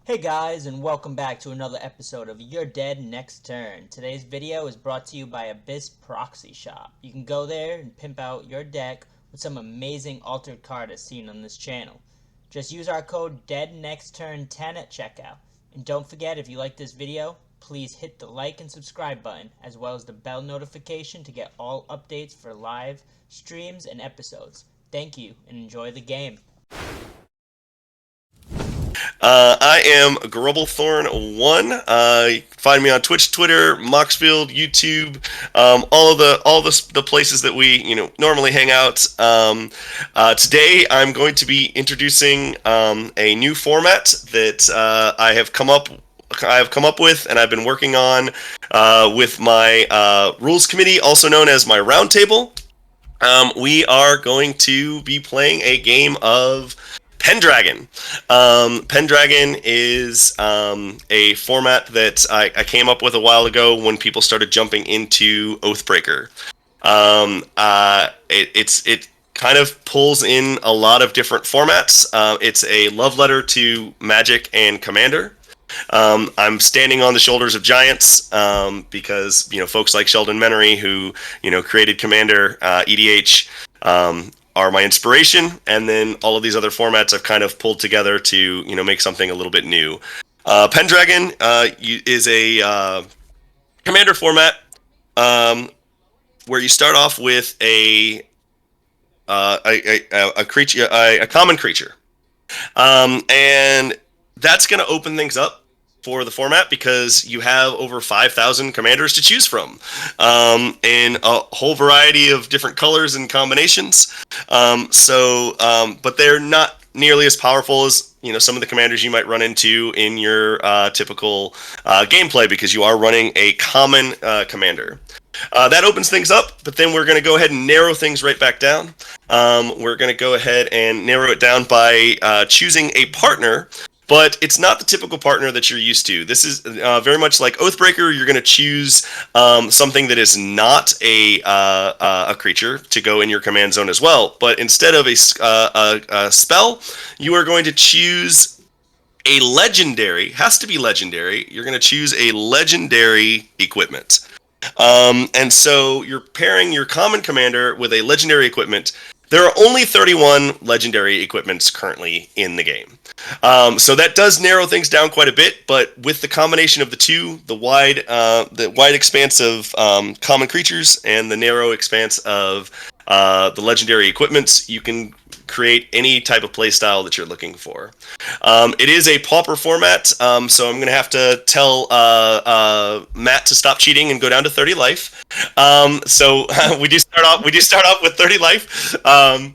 Hey guys, and welcome back to another episode of You're Dead Next Turn. Today's video is brought to you by Abyss Proxy Shop. You can go there and pimp out your deck with some amazing altered card as seen on this channel. Just use our code DEADNEXTTURN10 at checkout. And don't forget, if you like this video, please hit the like and subscribe button, as well as the bell notification to get all updates for live streams and episodes. Thank you, and enjoy the game. I am Grubblethorn1. Find me on Twitch, Twitter, Moxfield, YouTube, all the places that we normally hang out. Today I'm going to be introducing a new format that I have come up with and I've been working on with my rules committee, also known as my roundtable. We are going to be playing a game of Pendragon. Pendragon is a format that I came up with a while ago when people started jumping into Oathbreaker. It kind of pulls in a lot of different formats. It's a love letter to Magic and Commander. I'm standing on the shoulders of giants because folks like Sheldon Menery, who created Commander, EDH, are my inspiration, and then all of these other formats I've kind of pulled together to make something a little bit new. Pendragon is a Commander format where you start off with a creature, a common creature, and that's going to open things up for the format because you have over 5,000 commanders to choose from in a whole variety of different colors and combinations. But they're not nearly as powerful as some of the commanders you might run into in your typical gameplay, because you are running a common commander. That opens things up, but then we're going to go ahead and narrow things right back down. We're going to go ahead and narrow it down by choosing a partner. But it's not the typical partner that you're used to. This is very much like Oathbreaker. You're going to choose something that is not a creature to go in your command zone as well. But instead of a spell, you are going to choose a legendary. Has to be legendary. You're going to choose a legendary equipment. And so you're pairing your common commander with a legendary equipment. There are only 31 legendary equipments currently in the game. So that does narrow things down quite a bit, but with the combination of the two, the wide expanse of common creatures and the narrow expanse of the legendary equipments, you can create any type of play style that you're looking for. It is a pauper format, so I'm going to have to tell Matt to stop cheating and go down to 30 life. So we do start off with 30 life. No,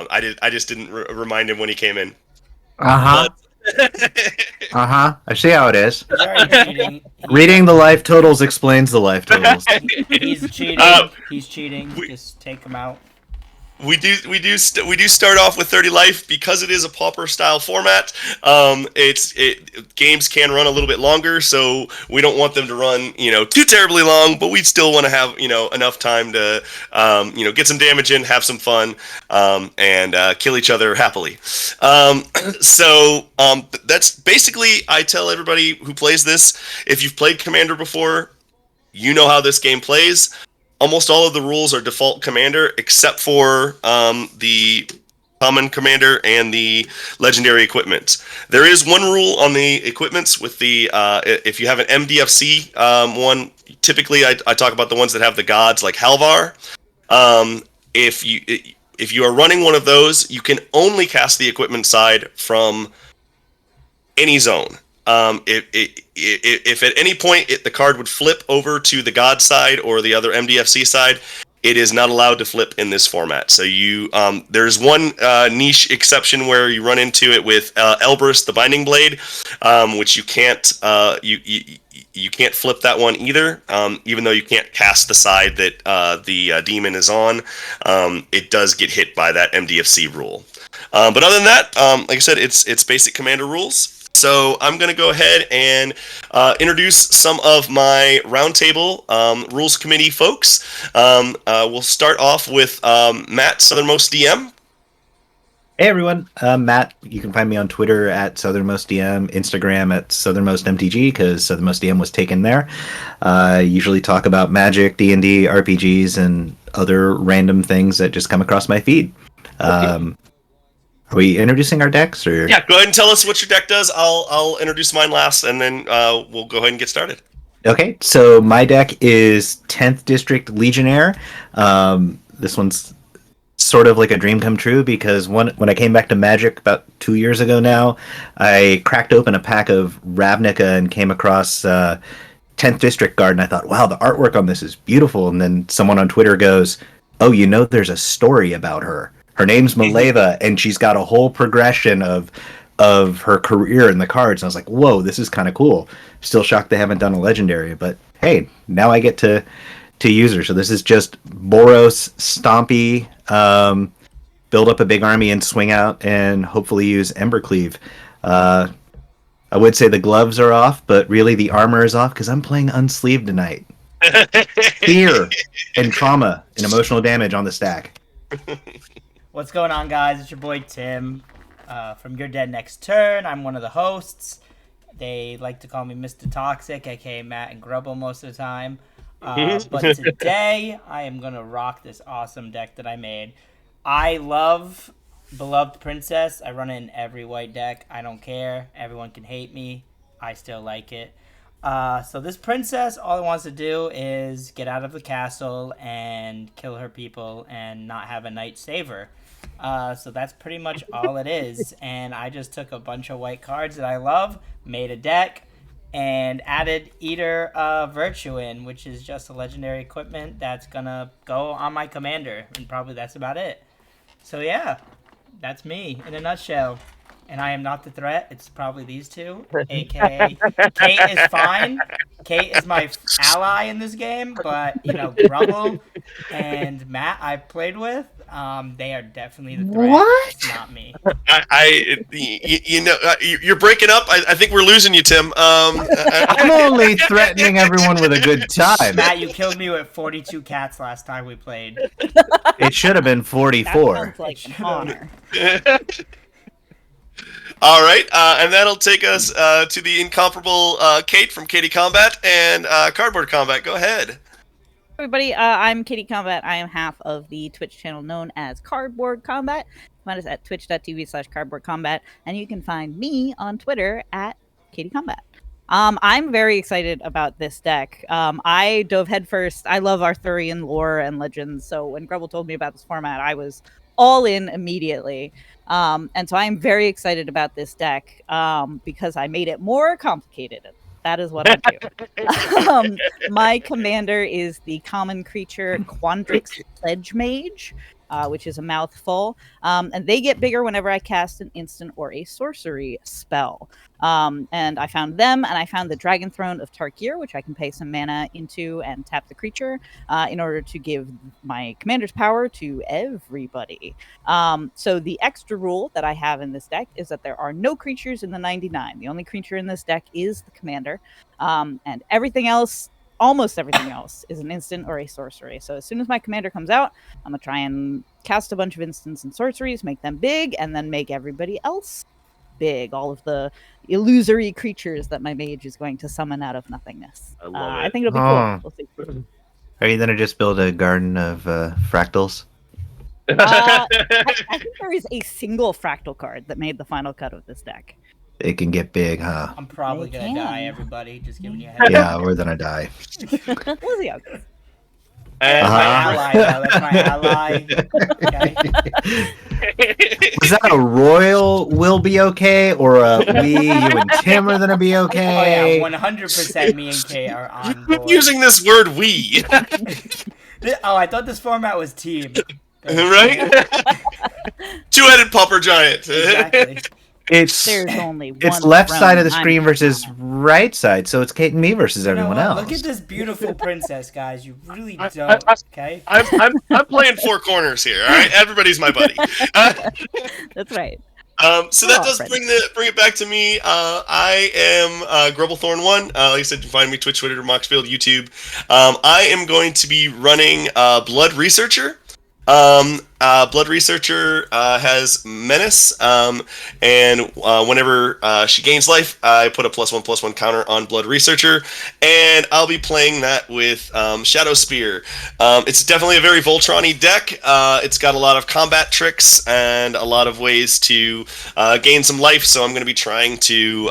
I just didn't remind him when he came in. I see how it is. Cheating. Reading the life totals explains the life totals. He's cheating. He's cheating. Just take him out. We do start off with 30 life because it is a pauper style format. Games can run a little bit longer, so we don't want them to run too terribly long, but we still want to have enough time to get some damage in, have some fun, and kill each other happily. That's basically, I tell everybody who plays this, if you've played Commander before, you know how this game plays. Almost all of the rules are default commander, except for the common commander and the legendary equipment. There is one rule on the equipments with the if you have an MDFC one. Typically, I talk about the ones that have the gods like Halvar. If you are running one of those, you can only cast the equipment side from any zone. If at any point the card would flip over to the God side or the other MDFC side, it is not allowed to flip in this format. So there's one niche exception where you run into it with Elbrus, the Binding Blade, which you can't you can't flip that one either. Even though you can't cast the side that the demon is on, it does get hit by that MDFC rule. But other than that, like I said, it's basic commander rules. So I'm going to go ahead and introduce some of my roundtable rules committee folks. We'll start off with Matt, Southernmost DM. Hey everyone, I'm Matt. You can find me on Twitter at SouthernmostDM, Instagram at SouthernmostMTG because SouthernmostDM was taken there. I usually talk about Magic, D&D, RPGs, and other random things that just come across my feed. Are we introducing our decks? Or Yeah, go ahead and tell us what your deck does. I'll introduce mine last, and then we'll go ahead and get started. Okay, so my deck is 10th District Legionnaire. This one's sort of like a dream come true because when I came back to Magic about 2 years ago now, I cracked open a pack of Ravnica and came across 10th District Guard, and I thought, wow, the artwork on this is beautiful. And then someone on Twitter goes, oh, there's a story about her. Her name's Maleva, and she's got a whole progression of her career in the cards. And I was like, whoa, this is kind of cool. Still shocked they haven't done a legendary, but hey, now I get to use her. So this is just Boros, Stompy, build up a big army and swing out and hopefully use Embercleave. I would say the gloves are off, but really the armor is off because I'm playing unsleeved tonight. Fear and trauma and emotional damage on the stack. What's going on, guys? It's your boy Tim from Your Dead Next Turn. I'm one of the hosts. They like to call me Mr. Toxic, aka Matt and Grubble most of the time. But today, I am going to rock this awesome deck that I made. I love Beloved Princess. I run it in every white deck. I don't care. Everyone can hate me. I still like it. So this princess, all it wants to do is get out of the castle and kill her people and not have a knight save her. So that's pretty much all it is. And I just took a bunch of white cards that I love, made a deck, and added Eater Virtue in, which is just a legendary equipment that's gonna go on my commander, and probably that's about it. So yeah, that's me in a nutshell. And I am not the threat. It's probably these two, aka Kate is fine. Kate is my ally in this game, but Grubble and Matt I've played with, they are definitely the threat. What? It's not me. You're breaking up. I think we're losing you, Tim. I'm only threatening everyone with a good time. Matt, you killed me with 42 cats last time we played. It should have been 44. That sounds like an honor. All right, and that'll take us to the incomparable Kate from Katie Combat and Cardboard Combat. Go ahead. Everybody, I'm Katie Combat. I am half of the Twitch channel known as Cardboard Combat. Find us at twitch.tv/Cardboard Combat, and you can find me on Twitter at Katie Combat. I'm very excited about this deck. I dove headfirst. I love Arthurian lore and legends, so when Grubble told me about this format, I was all in immediately. And so I'm very excited about this deck because I made it more complicated. That is what I do. My commander is the common creature Quandrix Pledgemage, which is a mouthful. And they get bigger whenever I cast an instant or a sorcery spell. And I found them, and I found the Dragon Throne of Tarkir, which I can pay some mana into and tap the creature in order to give my commander's power to everybody. So the extra rule that I have in this deck is that there are no creatures in the 99. The only creature in this deck is the commander. And everything else, almost everything else, is an instant or a sorcery. So as soon as my commander comes out, I'm going to try and cast a bunch of instants and sorceries, make them big, and then make everybody else big. All of the illusory creatures that my mage is going to summon out of nothingness. I love it. I think it'll be cool. We'll see. Are you going to just build a garden of fractals? I think there is a single fractal card that made the final cut of this deck. It can get big, huh? I'm probably They going to can. die, everybody. Just giving you a heads Yeah, we're gonna die. We'll see how it goes. That's my ally, though. That's my ally. Okay. Was that a royal will be okay, or a you and Tim are gonna be Oh, okay? yeah, 100% me and Kay are on board. Using this word "we," Oh, I thought this format was team. right? Two-headed pupper giant. Exactly. It's There's only one. it's left side of the throne. screen versus right side, so it's Kate and me versus You know everyone what? else. Look at this beautiful princess, guys. You really don't, okay? I'm playing four corners here. All right, everybody's my buddy. That's right. So that Oh, does friend. bring it back to me. I am Grubblethorn1. Like I said, you can find me Twitch, Twitter, Moxfield, YouTube. I am going to be running Blood Researcher. Blood Researcher has Menace, and whenever she gains life, I put a +1/+1 counter on Blood Researcher, and I'll be playing that with Shadowspear. It's definitely a very Voltron-y deck. It's got a lot of combat tricks and a lot of ways to gain some life, so I'm going to be trying to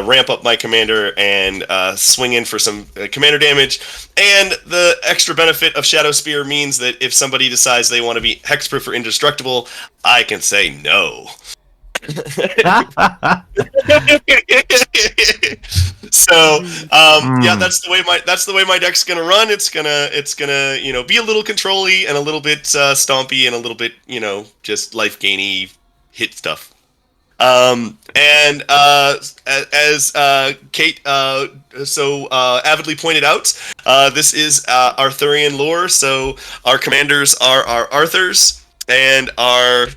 ramp up my commander and swing in for some commander damage. And the extra benefit of Shadowspear means that if somebody decides they want to be hexproof or indestructible, I can say no. So yeah, that's the way my deck's gonna run. It's gonna be a little control-y and a little bit stompy and a little bit just life gainy hit stuff. And as Kate so avidly pointed out, this is Arthurian lore, so our commanders are our Arthurs, and our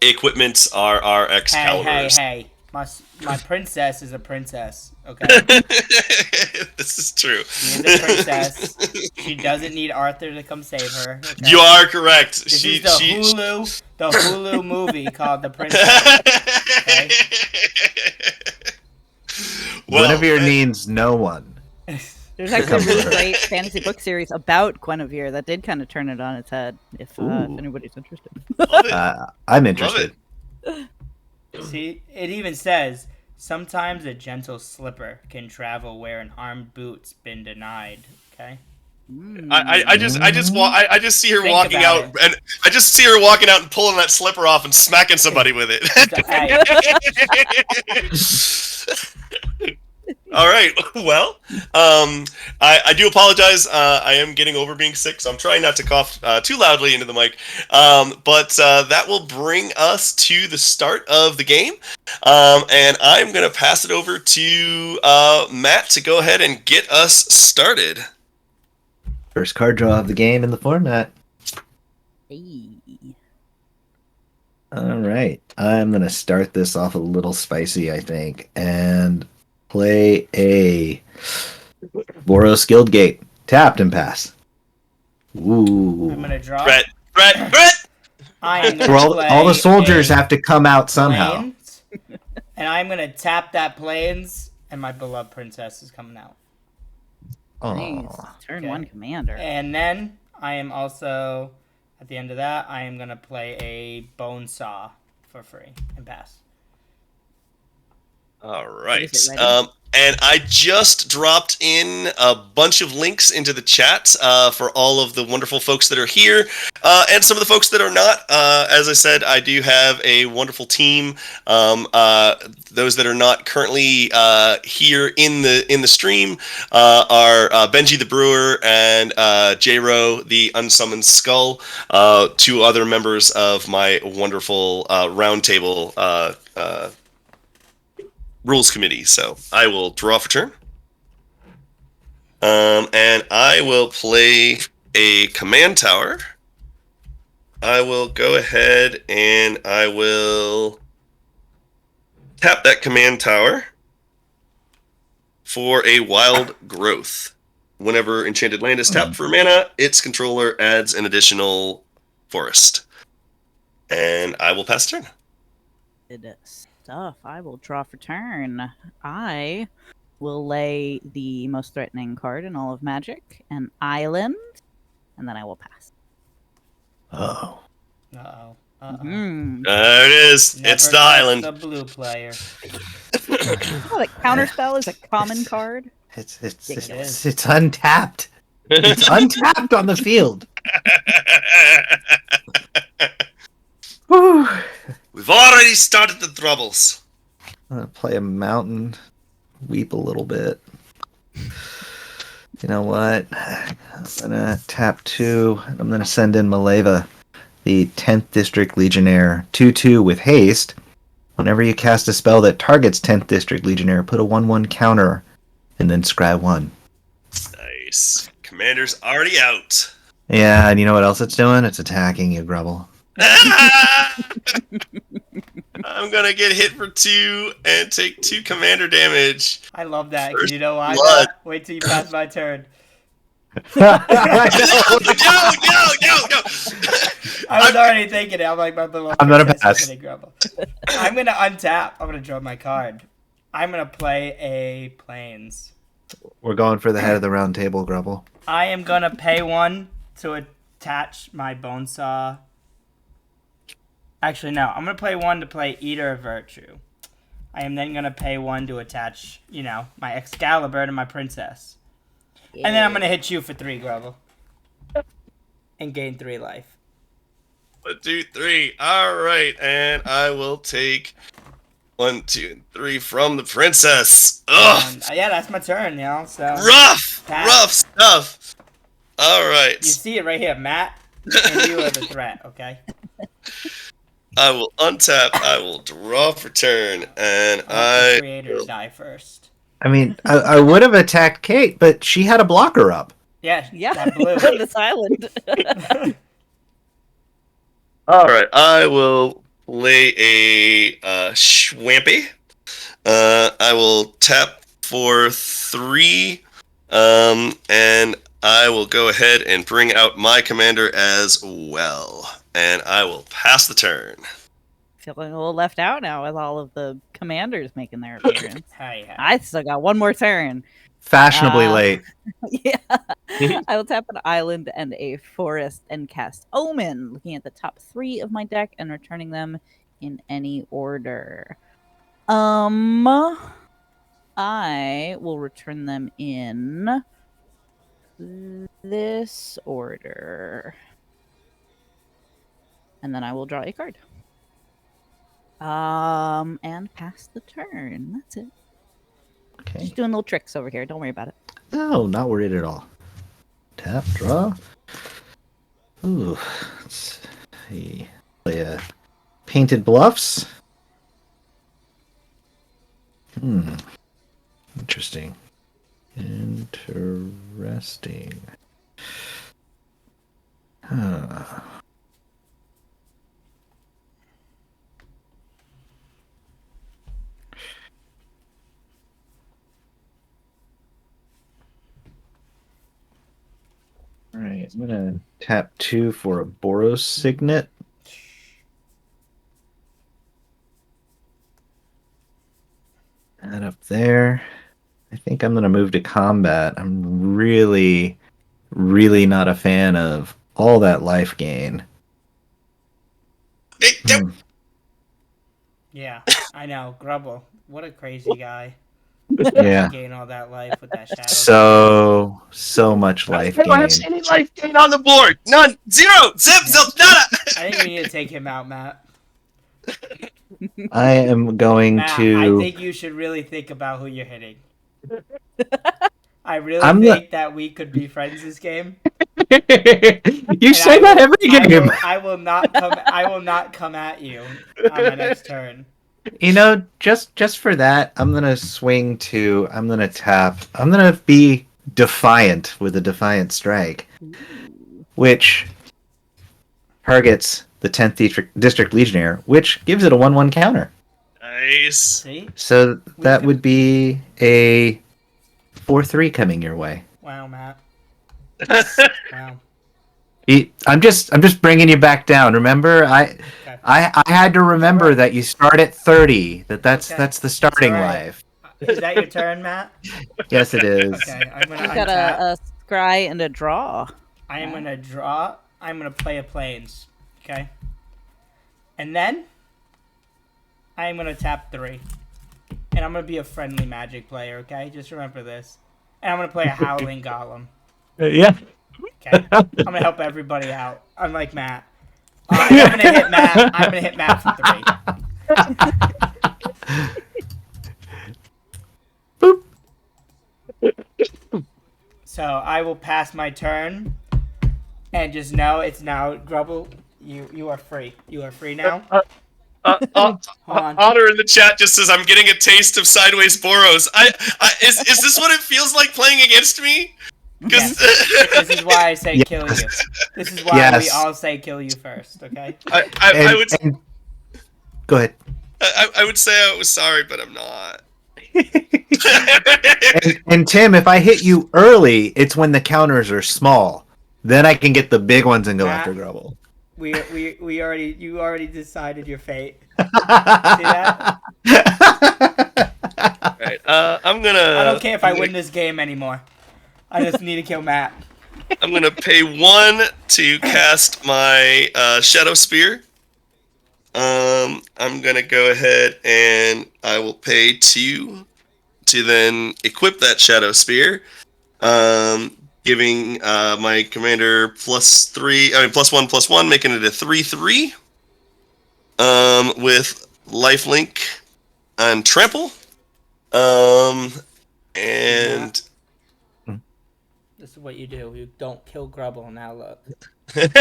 equipments are our Excaliburs. Hey. My princess is a princess, okay? This is true. She is a princess. She doesn't need Arthur to come save her. Okay? You are correct. This is the Hulu movie called The Princess. Okay? Guinevere needs no one. There's actually a really great fantasy book series about Guinevere that did kind of turn it on its head, if anybody's interested. I'm interested. See, it even says, sometimes a gentle slipper can travel where an armed boot's been denied. Okay? I just see her Think walking about out, and I just see her walking out and pulling that slipper off and smacking somebody with it. All right. Well, I do apologize. I am getting over being sick, so I'm trying not to cough too loudly into the mic. But that will bring us to the start of the game, and I'm going to pass it over to Matt to go ahead and get us started. First card draw of the game in the format. Hey. All right. I'm going to start this off a little spicy, I think, and play a Boros Guildgate. Tapped and pass. Ooh. I'm gonna draw. Brett! I am gonna play All the soldiers have to come out somehow. Plains, and I'm gonna tap that plains, and my beloved princess is coming out. Nice. Oh. Turn one commander. And then I am also, at the end of that, I am gonna play a bone saw for free and pass. All right. Is it ready? And I just dropped in a bunch of links into the chat for all of the wonderful folks that are here and some of the folks that are not. As I said, I do have a wonderful team. Those that are not currently here in the stream are Benji the Brewer and J-Ro the Unsummoned Skull, two other members of my wonderful roundtable rules committee. So I will draw for turn. And I will play a command tower. I will go ahead and I will tap that command tower for a wild growth. Whenever Enchanted Land is tapped for mana, its controller adds an additional forest. And I will pass turn. Good stuff. I will draw for turn. I will lay the most threatening card in all of Magic, an island, and then I will pass. Oh. Uh-oh. There it is. Never It's the trust island. the blue player. Oh, the counterspell is a common card. It's untapped. It's untapped on the field. Whew. We've already started the troubles. I'm gonna play a mountain, weep a little bit. You know what? I'm gonna tap 2. And I'm gonna send in Maleva, the 10th District Legionnaire, 2/2 with haste. Whenever you cast a spell that targets 10th District Legionnaire, put a 1/1 counter, and then scry 1. Nice. Commander's already out. Yeah, and you know what else it's doing? It's attacking you, Grubble. I'm gonna get hit for 2 and take 2 commander damage. I love that. First You know why? blood. Wait till you pass my turn. No. I was already thinking it. I'm like, my little I'm gonna princess pass. is gonna Grubble. I'm gonna untap. I'm gonna draw my card. I'm gonna play a Plains. We're going for the head of the round table, Grubble. I am gonna pay 1 to attach my Bonesaw. Actually, no. I'm gonna play 1 to play Eater of Virtue. I am then gonna pay 1 to attach, my Excalibur to my princess. And then I'm gonna hit you for 3, Grubble. And gain 3 life. 1, 2, 3. All right, and I will take 1, 2, and 3 from the princess. Ugh, Yeah, that's my turn, So rough stuff. All right, you see it right here, Matt. And you are the threat, okay? I will untap. I will draw for turn, and I want the I. creator to die first. I mean, I would have attacked Kate, but she had a blocker up. Yeah, Yeah, that blue. this island. All right, I will play a Schwampy. I will tap for 3, and I will go ahead and bring out my commander as well, and I will pass the turn. Feeling a little left out now with all of the commanders making their appearance. Hey, I still got one more turn. Fashionably late. Yeah. I will tap an island and a forest and cast Omen, looking at the top 3 of my deck and returning them in any order. I will return them in this order. And then I will draw a card. And pass the turn. That's it. Okay. Just doing little tricks over here. Don't worry about it. No, not worried at all. Tap, draw. Ooh, let's see. Play a Painted Bluffs. Interesting. Interesting. Huh. All right, I'm gonna tap 2 for a Boros Signet. That up there. I think I'm gonna move to combat. I'm really not a fan of all that life gain. Hey, Yeah, I know. Grubble. What a crazy guy. Yeah. Gain all that life with that shadow. So much life I don't have gain. any life gain on the board. None. 0. Zip. Zip. Nada. I think we need to take him out, Matt. I am going Matt, to. I think you should really think about who you're hitting. I really I'm think that we could be friends this game. You say that every game. I will not come at you on my next turn. You know, just for that, I'm gonna swing to. I'm gonna tap. I'm gonna be defiant with a defiant strike, which targets the 10th district Legionnaire, which gives it a 1/1 counter. Nice. See? So that would be a 4/3 coming your way. Wow, Matt. Wow. I'm just bringing you back down. Remember, I had to remember that you start at 30. That's the starting Alright. life. Is that your turn, Matt? Yes, it is. Okay, I'm gonna You got untap. a scry and a draw. I am gonna draw. I'm gonna play a Plains. Okay. And then I am gonna tap 3. And I'm gonna be a friendly Magic player, okay? Just remember this. And I'm gonna play a Howling Golem. Yeah. Okay. I'm gonna help everybody out. Unlike Matt. I'm gonna hit Matt. I'm gonna hit Matt for 3. Boop. So I will pass my turn. And just know it's now Grubble. You are free. You are free now. Hold on. Otter in the chat just says, "I'm getting a taste of Sideways Boros." Is this what it feels like playing against me? Yes. This is why I say kill you. This is why we all say kill you first. Okay. I would go ahead. I would say I was sorry, but I'm not. And Tim, if I hit you early, it's when the counters are small. Then I can get the big ones and go after Grubble. You already decided your fate. See that? Right. I'm gonna. I don't care if I win this game anymore. I just need to kill Matt. I'm gonna pay 1 to cast my Shadowspear. I'm gonna go ahead and I will pay 2 to then equip that Shadowspear. Giving my commander +1/+1, making it a 3/3. With lifelink and trample. And This is what you do. You don't kill Grubble. Now look. and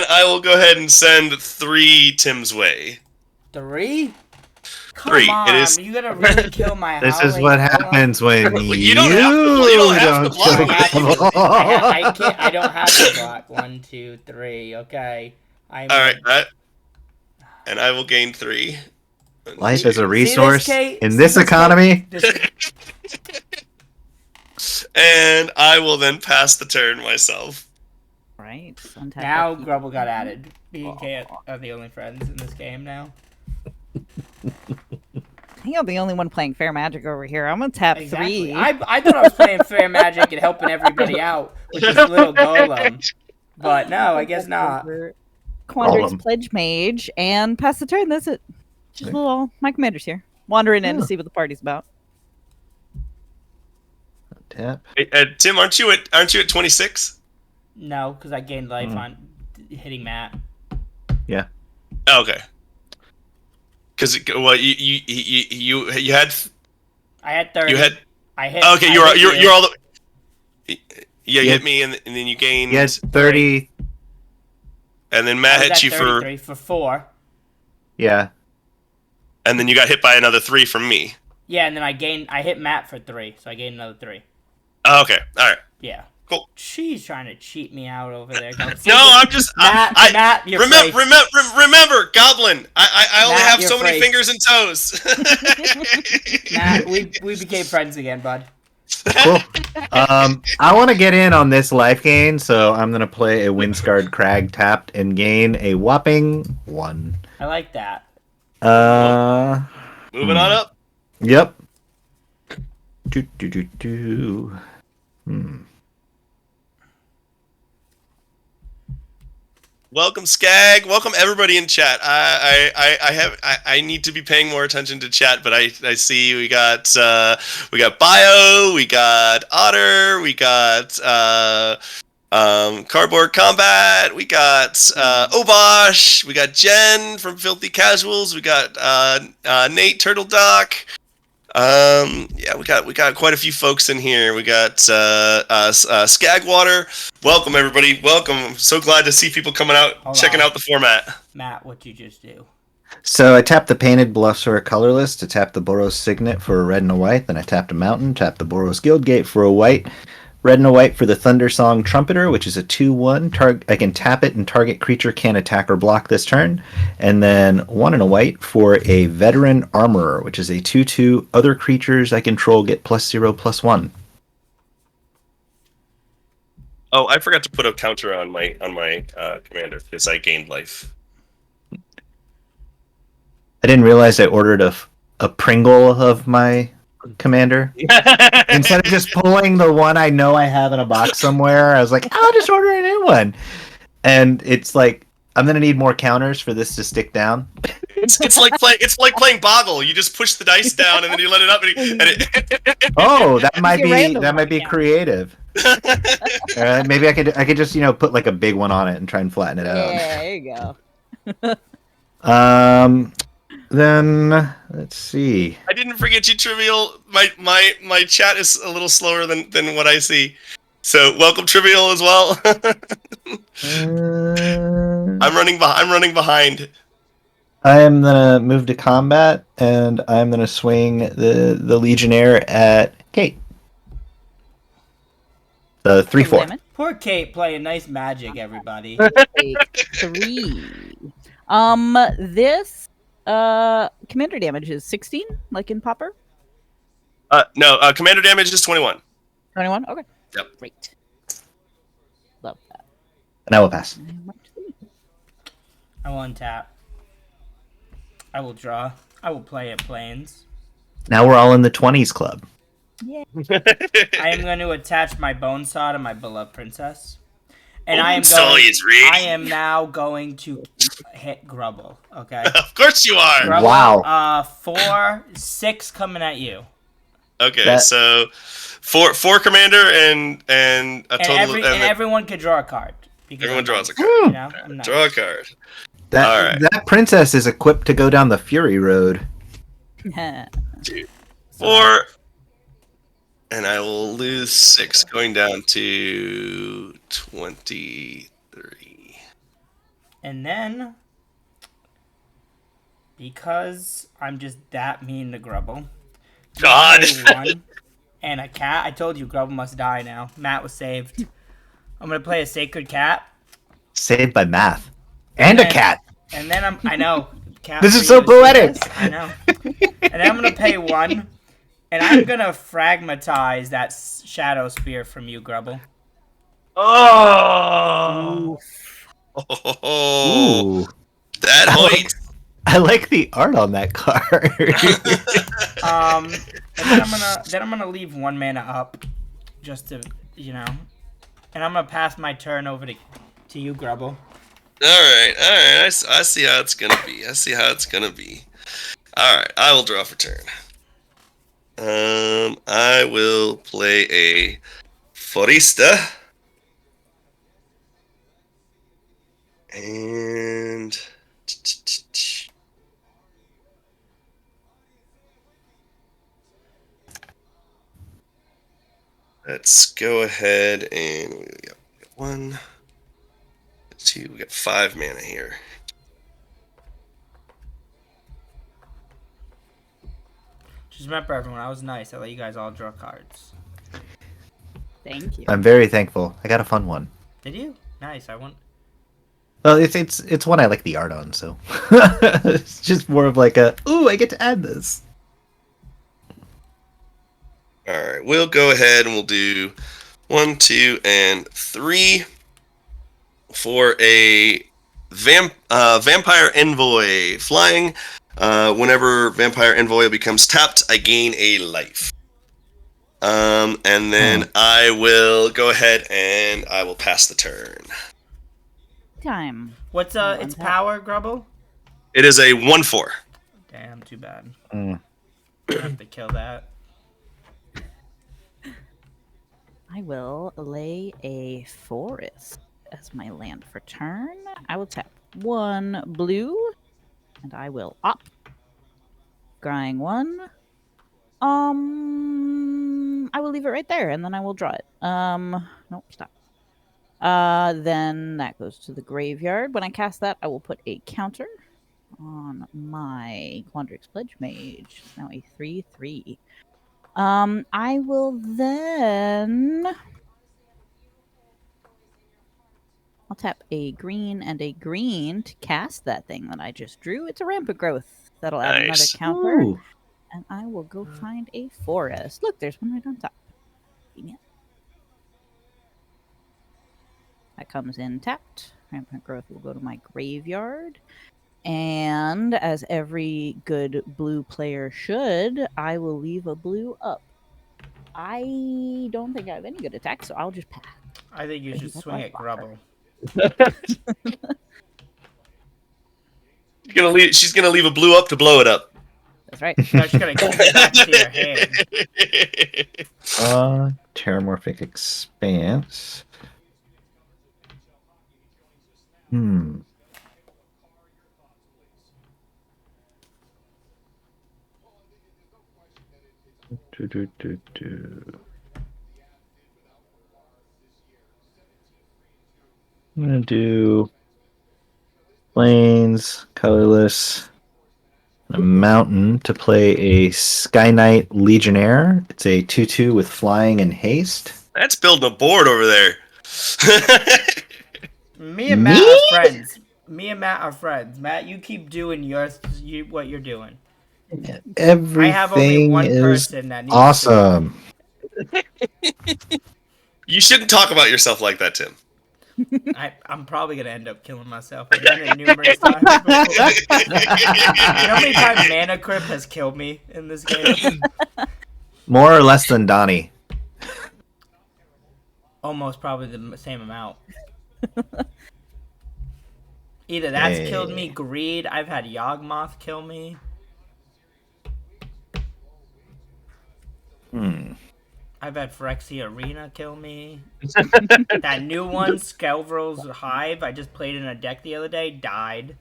I will go ahead and send 3 Tim's way. 3? Come 3. on, It is. you gotta really kill my This is howling what golem? happens when You don't have to- you don't have to block. I don't have to block. 1, 2, 3. Okay. All right, and I will gain 3. Life is a See resource this, Kate? in See this this, economy. Kate? And I will then pass the turn myself. Right. Untap Now that Grubble got added. B and K are the only friends in this game now. I think I'm the only one playing Fair Magic over here. I'm gonna tap Exactly. 3. I thought I was playing Fair Magic and helping everybody out with this little golem. But no, I guess not. Quandrix Golem. Pledgemage and pass the turn. That's it. Just a little. My commander's here, wandering in to see what the party's about. Tap. Hey, Tim, aren't you at 26? No, because I gained life on hitting Matt. Yeah. Oh, okay. Because you had I had 30. you had I hit. okay. I You're hit you're all the. Yeah, you Yeah. hit me, and then you gained. Yes, 30. And then I Matt was hit at you for, 33 for 4. Yeah. and then you got hit by another 3 from me. Yeah, and then I hit Matt for 3, so I gained another 3. Oh, okay, all right. Yeah. Cool. She's trying to cheat me out over there. No, I'm just Matt, you're free. remember, Goblin. I only Matt, have you're so many free. fingers and toes. Matt, we became friends again, bud. Cool. I want to get in on this life gain, so I'm gonna play a Windscarred Crag tapped and gain a whopping 1. I like that. Moving on up. Yep. Welcome, Skag. Welcome everybody in chat. I need to be paying more attention to chat, but I see we got Bio, we got Otter, we got Cardboard Combat, we got Obosh, we got Jen from Filthy Casuals, we got Nate Turtle Doc. Yeah, we got quite a few folks in here. We got Skagwater. Welcome everybody. Welcome. I'm so glad to see people coming out, checking out the format. Matt, what'd you just do? So I tapped the Painted Bluffs for a colorless to tap the Boros Signet for a red and a white. Then I tapped a mountain, tapped the Boros Guildgate for a white. Red and a white for the Thundersong Trumpeter, which is a 2/1. I can tap it and target creature can't attack or block this turn. And then 1 and a white for a Veteran Armorer, which is a 2/2. Other creatures I control get +0/+1. Oh, I forgot to put a counter on my commander because I gained life. I didn't realize I ordered a Pringle of my commander. Instead of just pulling the one I know I have in a box somewhere, I was like, I'll just order a new one. And it's like, I'm gonna need more counters for this to stick down. It's like playing Boggle. You just push the dice down and then you let it up, and it Oh, that might Your be random one, creative. Maybe I could just put like a big one on it and try and flatten it out. Yeah, there you go. Then let's see. I didn't forget you, Trivial. My chat is a little slower than what I see. So welcome, Trivial, as well. I'm running behind. I am gonna move to combat, and I'm gonna swing the Legionnaire at Kate. The 3/4. Lemon. Poor Kate playing nice Magic, everybody. Take 3. This Commander damage is 16, like in Popper. No, commander damage is 21. 21. Okay. Yep. Great. Love that. And I will pass. I will untap. I will draw. I will play at Plains. Now we're all in the 20s club. Yeah. I am going to attach my Bone Saw to my beloved princess. And I am now going to hit Grubble. Okay. Of course you are. Grubble, Wow. 4, 6 coming at you. Okay, so four commander and a total. And everyone could draw a card. Everyone draws a card. You know, I'm nice. Draw a card. That princess is equipped to go down the Fury Road. 2, 4, and I will lose 6, going down to 23. And then, because I'm just that mean to Grubble, God. 1 and a cat. I told you Grubble must die now. Matt was saved. I'm gonna play a Sacred Cat. Saved by math. And a cat. And then I know. Cat This is so poetic. I know. And then I'm gonna pay 1, and I'm gonna fragmatize that Shadowspear from you, Grubble. Oh. Ooh. That hoit. I like the art on that card. And then I'm gonna leave 1 mana up, just to and I'm gonna pass my turn over to you, Grubble. All right. I see how it's gonna be. All right, I will draw for turn. I will play a Forista. And let's go ahead and we got 1, 2, we got 5 mana here. Just remember, everyone, I was nice. I let you guys all draw cards. Thank you. I'm very thankful. I got a fun one. Did you? Nice. I want. Well, it's one I like the art on, so it's just more of like I get to add this. All right, we'll go ahead and we'll do 1, 2, and 3 for a Vampire Envoy. Flying, whenever Vampire Envoy becomes tapped, I gain a life. And then I will go ahead and I will pass the turn. Time. What's its power, Grubble? It is a 1/4. Damn, too bad. Mm. I have to kill that. I will lay a forest as my land for turn. I will tap 1 blue, and I will opt. Scrying 1. I will leave it right there, and then I will draw it. Nope, stop. Then that goes to the graveyard. When I cast that, I will put a counter on my Quandrix Pledgemage. It's now a 3/3. I will then... I'll tap a green and a green to cast that thing that I just drew. It's a Rampant Growth. That'll add another counter. Ooh. And I will go find a forest. Look, there's one right on top. Convenient. That comes in tapped. Rampant Growth will go to my graveyard. And as every good blue player should, I will leave a blue up. I don't think I have any good attacks, so I'll just pass. I think you should swing at Grubble. She's gonna leave a blue up to blow it up. That's right. No, she's gonna kick it back to your hand. Terramorphic Expanse. I'm gonna do plains, colorless, and a mountain to play a Sky Knight Legionnaire. It's a 2/2 with flying and haste. That's building a board over there. Me and Matt are friends. Me and Matt are friends. Matt, you keep doing what you're doing. Everything I have only one is person that needs awesome. You shouldn't talk about yourself like that, Tim. I'm probably gonna end up killing myself. I've done it numerous times before. You know how many times Mana Crypt has killed me in this game? More or less than Donnie. Almost probably the same amount. Either that's killed me, Greed. I've had Yawgmoth kill me. I've had Phyrexia Arena kill me. That new one, Scoundrel's Hive, I just played in a deck the other day, died.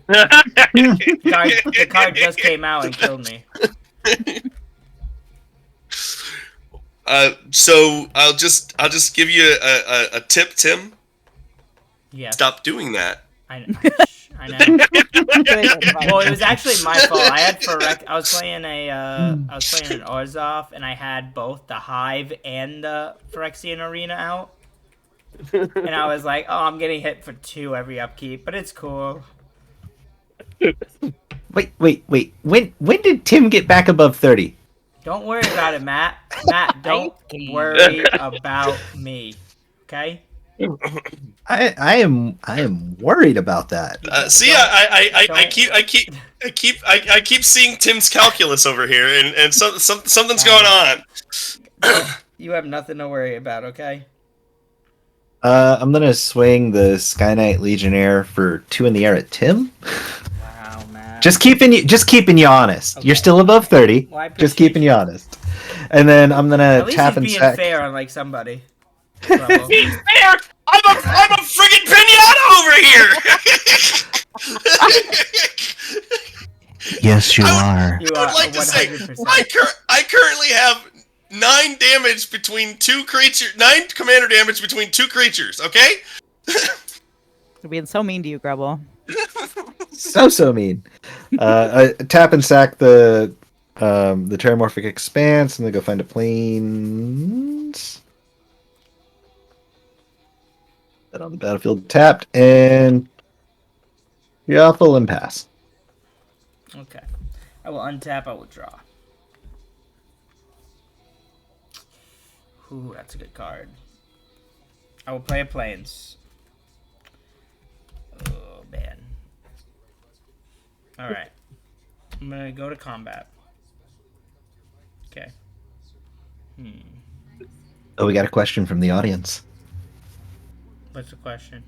The card just came out and killed me. So I'll just give you a tip, Tim. Yeah. Stop doing that. I know. Well, it was actually my fault. I was playing an Orzhov, and I had both the Hive and the Phyrexian Arena out. And I was like, oh, I'm getting hit for 2 every upkeep, but it's cool. Wait. When did Tim get back above 30? Don't worry about it, Matt. Matt, don't worry about me. Okay? I am worried about that. See, I keep seeing Tim's calculus over here, and something's going on. You have nothing to worry about, okay? I'm gonna swing the Sky Knight Legionnaire for 2 in the air at Tim. Wow, man. Just keeping you honest. Okay. You're still above 30. Well, just keeping you honest. And then I'm gonna tap and sack. At least he's being fair, unlike somebody. Being fair. I'm a friggin' pinata over here. Yes, you are. I would like to say I currently have 9 damage between 2 creatures. 9 commander damage between 2 creatures. Okay. They're being so mean to you, Grubble. So mean. I tap and sack the Terramorphic Expanse. I'm gonna go find a planes. That on the battlefield tapped, and shuffle and pass. Okay. I will untap, I will draw. Ooh, that's a good card. I will play a plains. Oh, man. Alright. I'm gonna go to combat. Okay. Oh, we got a question from the audience. What's the question?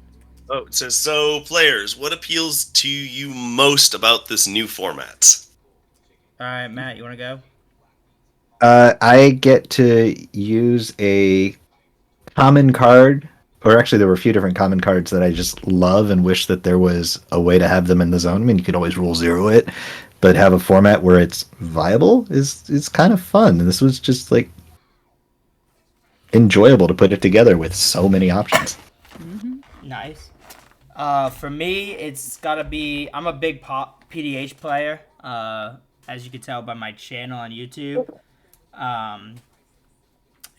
Oh, it says, so players, what appeals to you most about this new format? Alright, Matt, you want to go? I get to use a common card, or actually there were a few different common cards that I just love and wish that there was a way to have them in the zone. I mean, you could always rule 0 it, but have a format where it's viable is kind of fun. And this was just like enjoyable to put it together with so many options. Nice. For me, it's gotta be. I'm a big PDH player, as you can tell by my channel on YouTube. And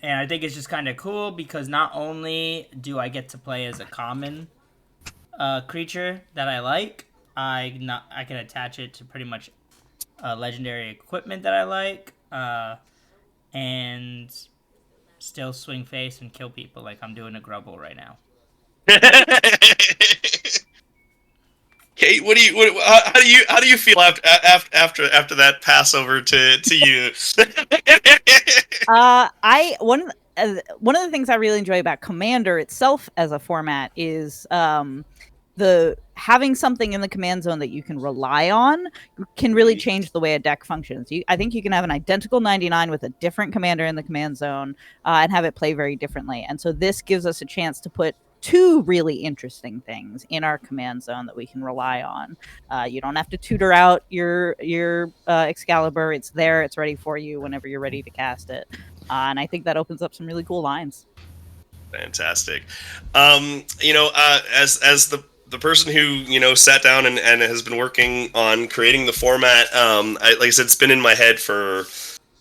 I think it's just kind of cool because not only do I get to play as a common creature that I like, I can attach it to pretty much legendary equipment that I like, and still swing face and kill people like I'm doing a Grubble right now. Kate, how do you feel after that pass over to you? One of the things I really enjoy about Commander itself as a format is the having something in the command zone that you can rely on can really change the way a deck functions. I think you can have an identical 99 with a different commander in the command zone and have it play very differently. And so this gives us a chance to put 2 really interesting things in our command zone that we can rely on. You don't have to tutor out your Excalibur. It's there. It's ready for you whenever you're ready to cast it. And I think that opens up some really cool lines. Fantastic. As the person who sat down and has been working on creating the format, like I said, it's been in my head for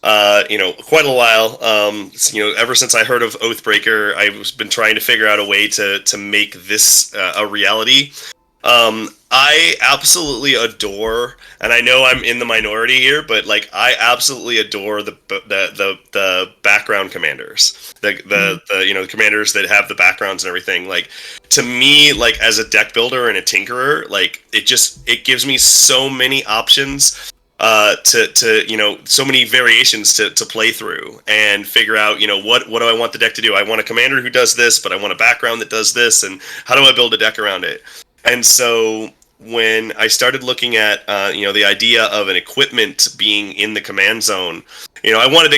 quite a while. Ever since I heard of Oathbreaker, I've been trying to figure out a way to make this a reality. I absolutely adore, and I know I'm in the minority here, but like I absolutely adore the background commanders, the the commanders that have the backgrounds and everything. Like to me, like as a deck builder and a tinkerer, like it gives me so many options. To so many variations to play through and figure out what do I want the deck to do. I want a commander who does this, but I want a background that does this, and how do I build a deck around it? And so when I started looking at the idea of an equipment being in the command zone, I wanted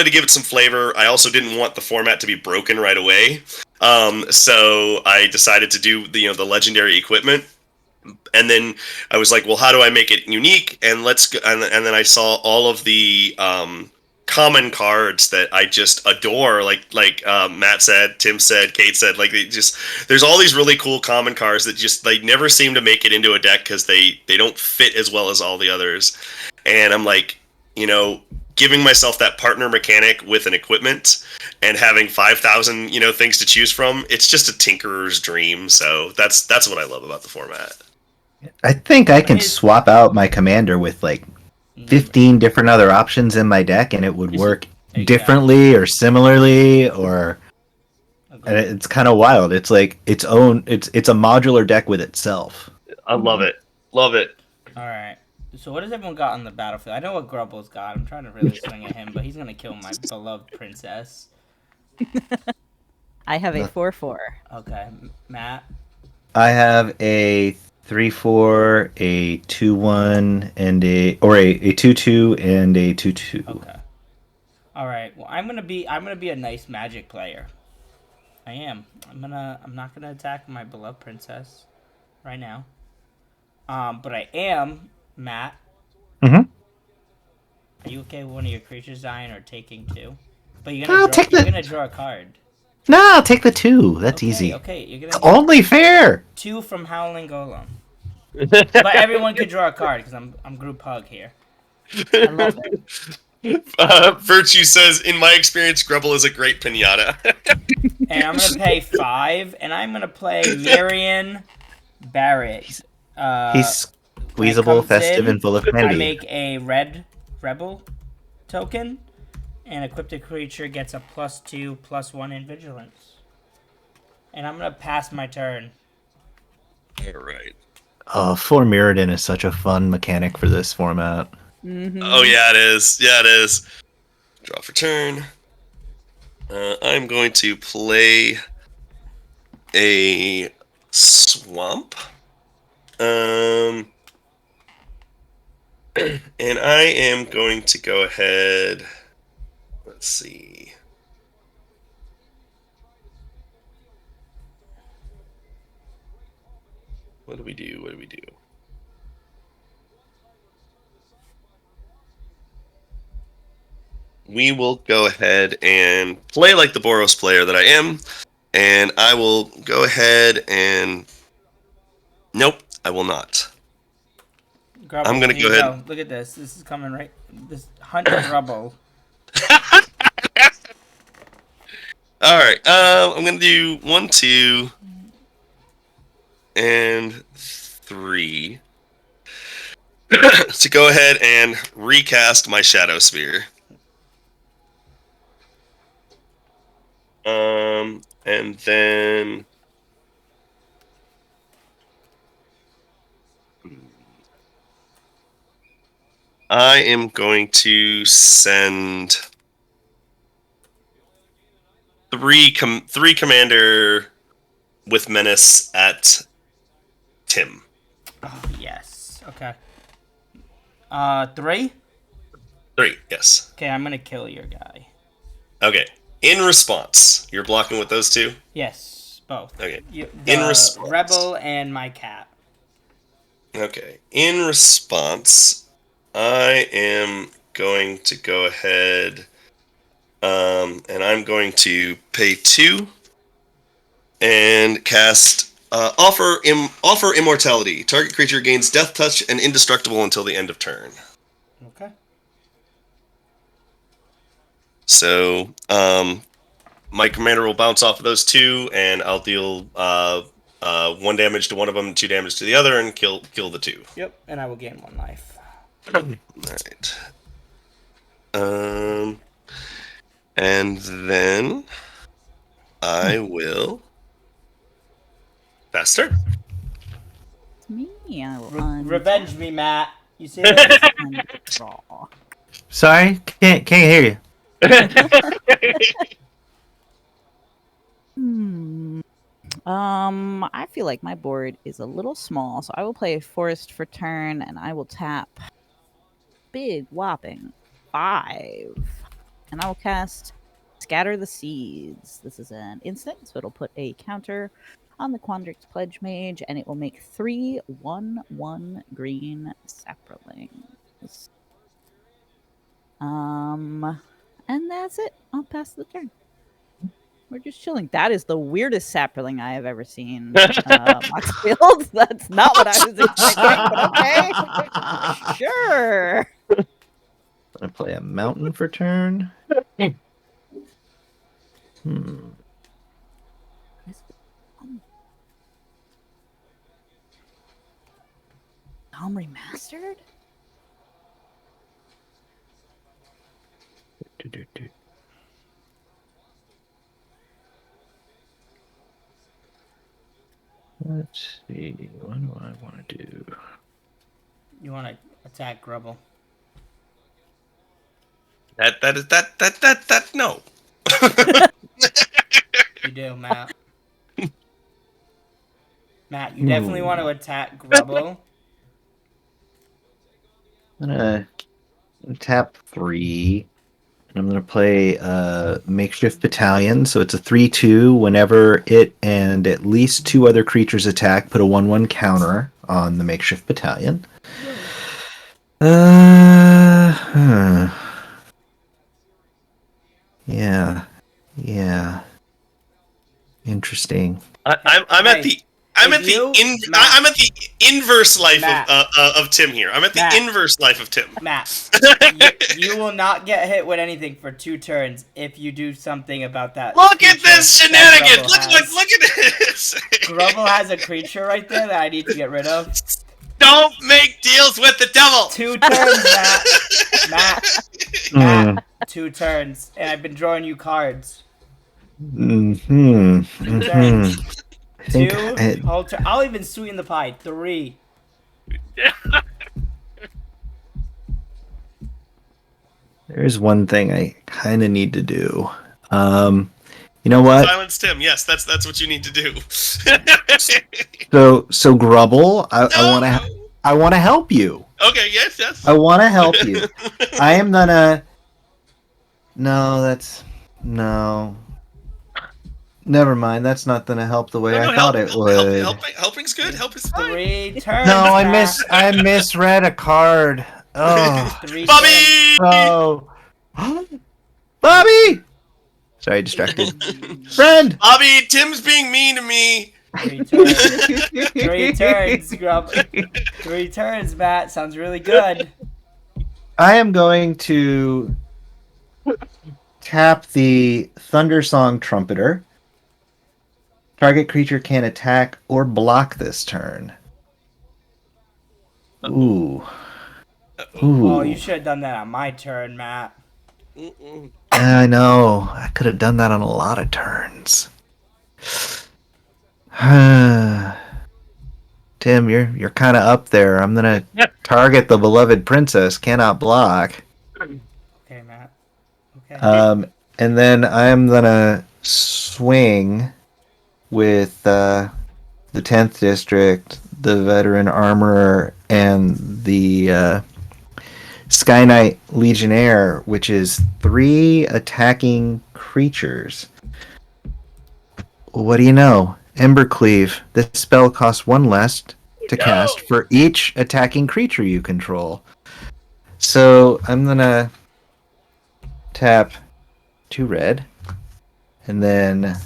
to give it some flavor. I also didn't want the format to be broken right away. So I decided to do the legendary equipment. And then I was like, well, how do I make it unique? And let's go, and then I saw all of the common cards that I just adore, like Matt said, Tim said, Kate said, like there's all these really cool common cards that just they never seem to make it into a deck because they don't fit as well as all the others. And I'm like, giving myself that partner mechanic with an equipment and having 5,000 things to choose from, it's just a tinkerer's dream. So that's what I love about the format. I think I can swap out my commander with like 15 different other options in my deck, and it would work differently or similarly, or and it's kind of wild. It's like its own. It's a modular deck with itself. I love it. Love it. All right. So what has everyone got on the battlefield? I know what Grubble's got. I'm trying to really swing at him, but he's gonna kill my beloved princess. I have a 4/4. Okay, Matt. I have a 3/4, a 2/1, and a 2/2 and a 2/2. Okay. All right. Well, I'm gonna be a nice Magic player. I am. I'm not gonna attack my beloved princess right now. But I am, Matt. Mm-hmm. Are you okay with one of your creatures dying or taking two? But you're I'll take you're gonna draw a card. No, I'll take the 2. That's easy. Okay, you're It's gonna only fair. 2 from Howling Golem. But everyone could draw a card because I'm group hug here. I love it. Virtue says, in my experience, Grubble is a great pinata. And I'm gonna pay 5, and I'm gonna play Marion Barrett. He's squeezable, festive, and full of I candy. make a red rebel token, and equipped a creature gets a +2/+1 in vigilance. And I'm gonna pass my turn. All right. Oh, 4 Mirrodin is such a fun mechanic for this format. Mm-hmm. Oh yeah, it is. Yeah, it is. Draw for turn. I'm going to play a swamp. And I am going to go ahead. Let's see. What do we do? What do we do? We will go ahead and play like the Boros player that I am, and I will go ahead and... Nope, I will not. Grubble, I'm going to go ahead. Look at this. This is coming right. This hunt Grubble. All right, I'm going to do 1, 2, and 3 to go ahead and recast my Shadowspear. And then I am going to send 3 commander with menace at Tim. Oh, yes. Okay. 3? 3, yes. Okay, I'm gonna kill your guy. Okay. In response, you're blocking with those 2? Yes, both. Okay. In response, Rebel and my cat. Okay. In response, I am going to go ahead, and I'm going to pay 2 and cast offer immortality. Target creature gains death touch and indestructible until the end of turn. Okay. So, my commander will bounce off of those 2, and I'll deal 1 damage to one of them, 2 damage to the other, and kill the 2. Yep, and I will gain 1 life. Alright. And then I will pass turn. Me, I will Revenge me, Matt. You see this? draw. Sorry, can't hear you. I feel like my board is a little small, so I will play Forest for turn, and I will tap big whopping 5, and I will cast Scatter the Seeds. This is an instant, so it'll put a counter on the Quandrix Pledgemage, and it will make 3 1/1 green saplings. And that's it. I'll pass the turn. We're just chilling. That is the weirdest sapling I have ever seen. Moxfield. That's not what I was expecting, but okay. Sure. I'm gonna play a mountain for turn. Remastered? Let's see. What do I want to do? You want to attack Grubble? That no. You do, Matt. Matt, you definitely want to attack Grubble. I'm gonna tap 3. And I'm gonna play Makeshift Battalion. So it's a 3/2. Whenever it and at least 2 other creatures attack, put a 1/1 counter on the Makeshift Battalion. Yeah. Interesting. I'm at the inverse life of Tim here. I'm at the inverse life of Tim. Matt, you will not get hit with anything for 2 turns if you do something about that. Look at this shenanigans! Look at this! Grubble has a creature right there that I need to get rid of. Don't make deals with the devil! 2 turns, Matt. 2 turns, and I've been drawing you cards. 2 turns. 2. I'll even sweeten the pie. 3. There's one thing I kind of need to do. You know what? Silence Tim. Yes, that's what you need to do. So Grubble, I want to help you. Okay. Yes. I want to help you. I am gonna. No. Never mind. That's not gonna help the way I thought it would. Helping's good. Help is fine. 3 turns. No, I misread a card. Oh, 3 Bobby! oh, Bobby! Sorry, distracted. Friend! Bobby, Tim's being mean to me. 3 turns. 3 turns, Grub. 3 turns, Matt. Sounds really good. I am going to tap the Thundersong Trumpeter. Target creature can attack or block this turn. Ooh. Oh, you should have done that on my turn, Matt. I know. I could have done that on a lot of turns. Tim, you're kind of up there. I'm gonna target the beloved princess. Cannot block. Okay, Matt. Okay. And then I'm gonna swing with the 10th district, the veteran armorer, and the Sky Knight Legionnaire, which is 3 attacking creatures. What do you know? Embercleave. This spell costs 1 less to cast for each attacking creature you control. So I'm gonna tap 2 red, and then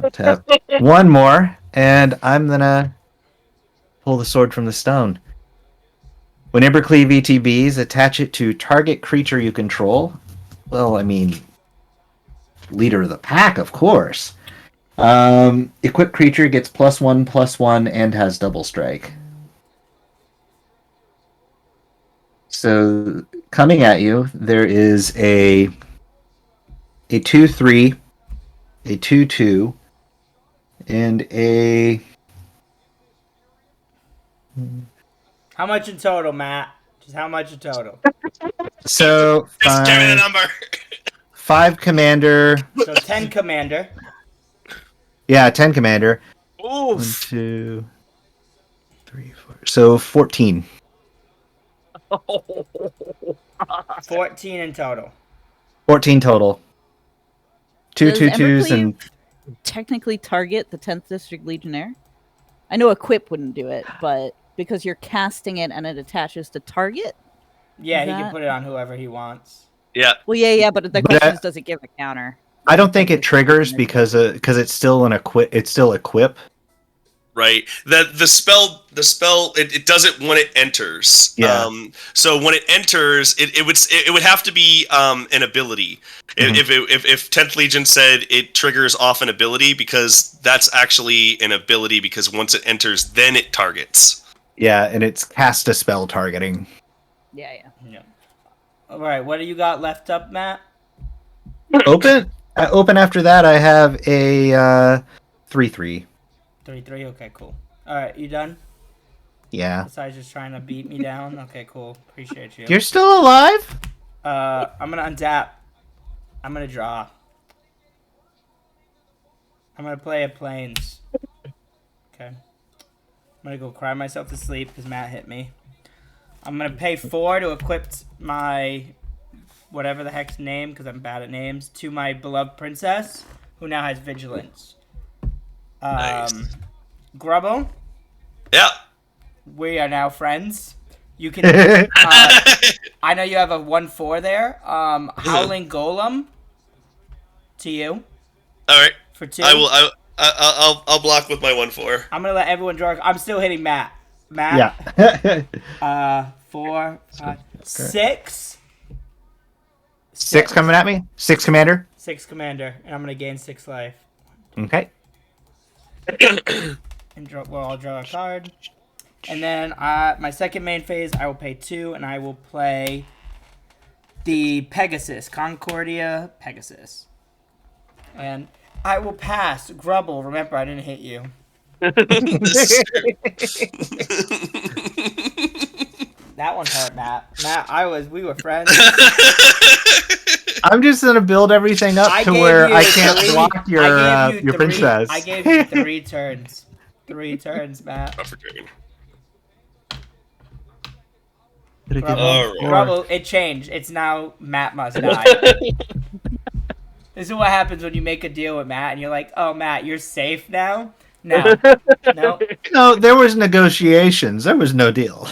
I'll tap 1 more, and I'm gonna pull the sword from the stone. When Embercleave ETBs, attach it to target creature you control. Well, I mean, leader of the pack, of course. Equipped creature gets +1/+1 and has double strike. So coming at you, there is a 2/3, a 2/2, and a. How much in total, Matt? Just how much in total? So Just give me the number. 5 commander. So 10 commander. Yeah, 10 commander. Oof. 1, 2, 3, 4. So 14. 14 in total. 14 total. Two Does 2/2s and Embercleave technically target the 10th District Legionnaire? I know Equip wouldn't do it, but because you're casting it and it attaches to target? Yeah, he That- can put it on whoever he wants. Yeah. Well, yeah, but the But, question is, does it give a counter? I don't think it triggers because it's still an equip. It's still equip. Right. The spell it does it when it enters. Yeah. So when it enters, it would have to be an ability. If 10th Legion said it triggers off an ability, because that's actually an ability, because once it enters, then it targets. Yeah, and it's cast a spell targeting. Yeah. Yeah. All right, what do you got left up, Matt? Open after that. I have a 3/3. 3-3. Okay, cool. All right, you done? Yeah. Besides just trying to beat me down. Okay, cool. Appreciate you. You're still alive? I'm gonna untap. I'm gonna draw. I'm gonna play a planes. Okay. I'm gonna go cry myself to sleep because Matt hit me. I'm gonna pay 4 to equip my whatever the heck's name, because I'm bad at names, to my beloved princess, who now has vigilance. Nice. Grubble, Yeah. we are now friends. You can. I know you have a 1/4 there. Howling Golem. To you All right. for 2. I will. I'll block with my 1/4. I'm gonna let everyone draw. I'm still hitting Matt. Matt. Yeah. 4, 5, 6. 6 coming at me. 6 commander. 6 commander, and I'm gonna gain 6 life. Okay. And draw. Well, I'll draw a card. And then my second main phase, I will pay 2, and I will play the Pegasus, Concordia Pegasus. And I will pass. Grubble, remember, I didn't hit you. That one hurt, Matt. Matt, we were friends. I'm just gonna build everything up to where I can't block your princess. I gave you 3 turns. 3 turns, Matt. Grubble, it changed. It's now Matt must die. This is what happens when you make a deal with Matt and you're like, oh, Matt, you're safe now? No. No. No, there was negotiations. There was no deal.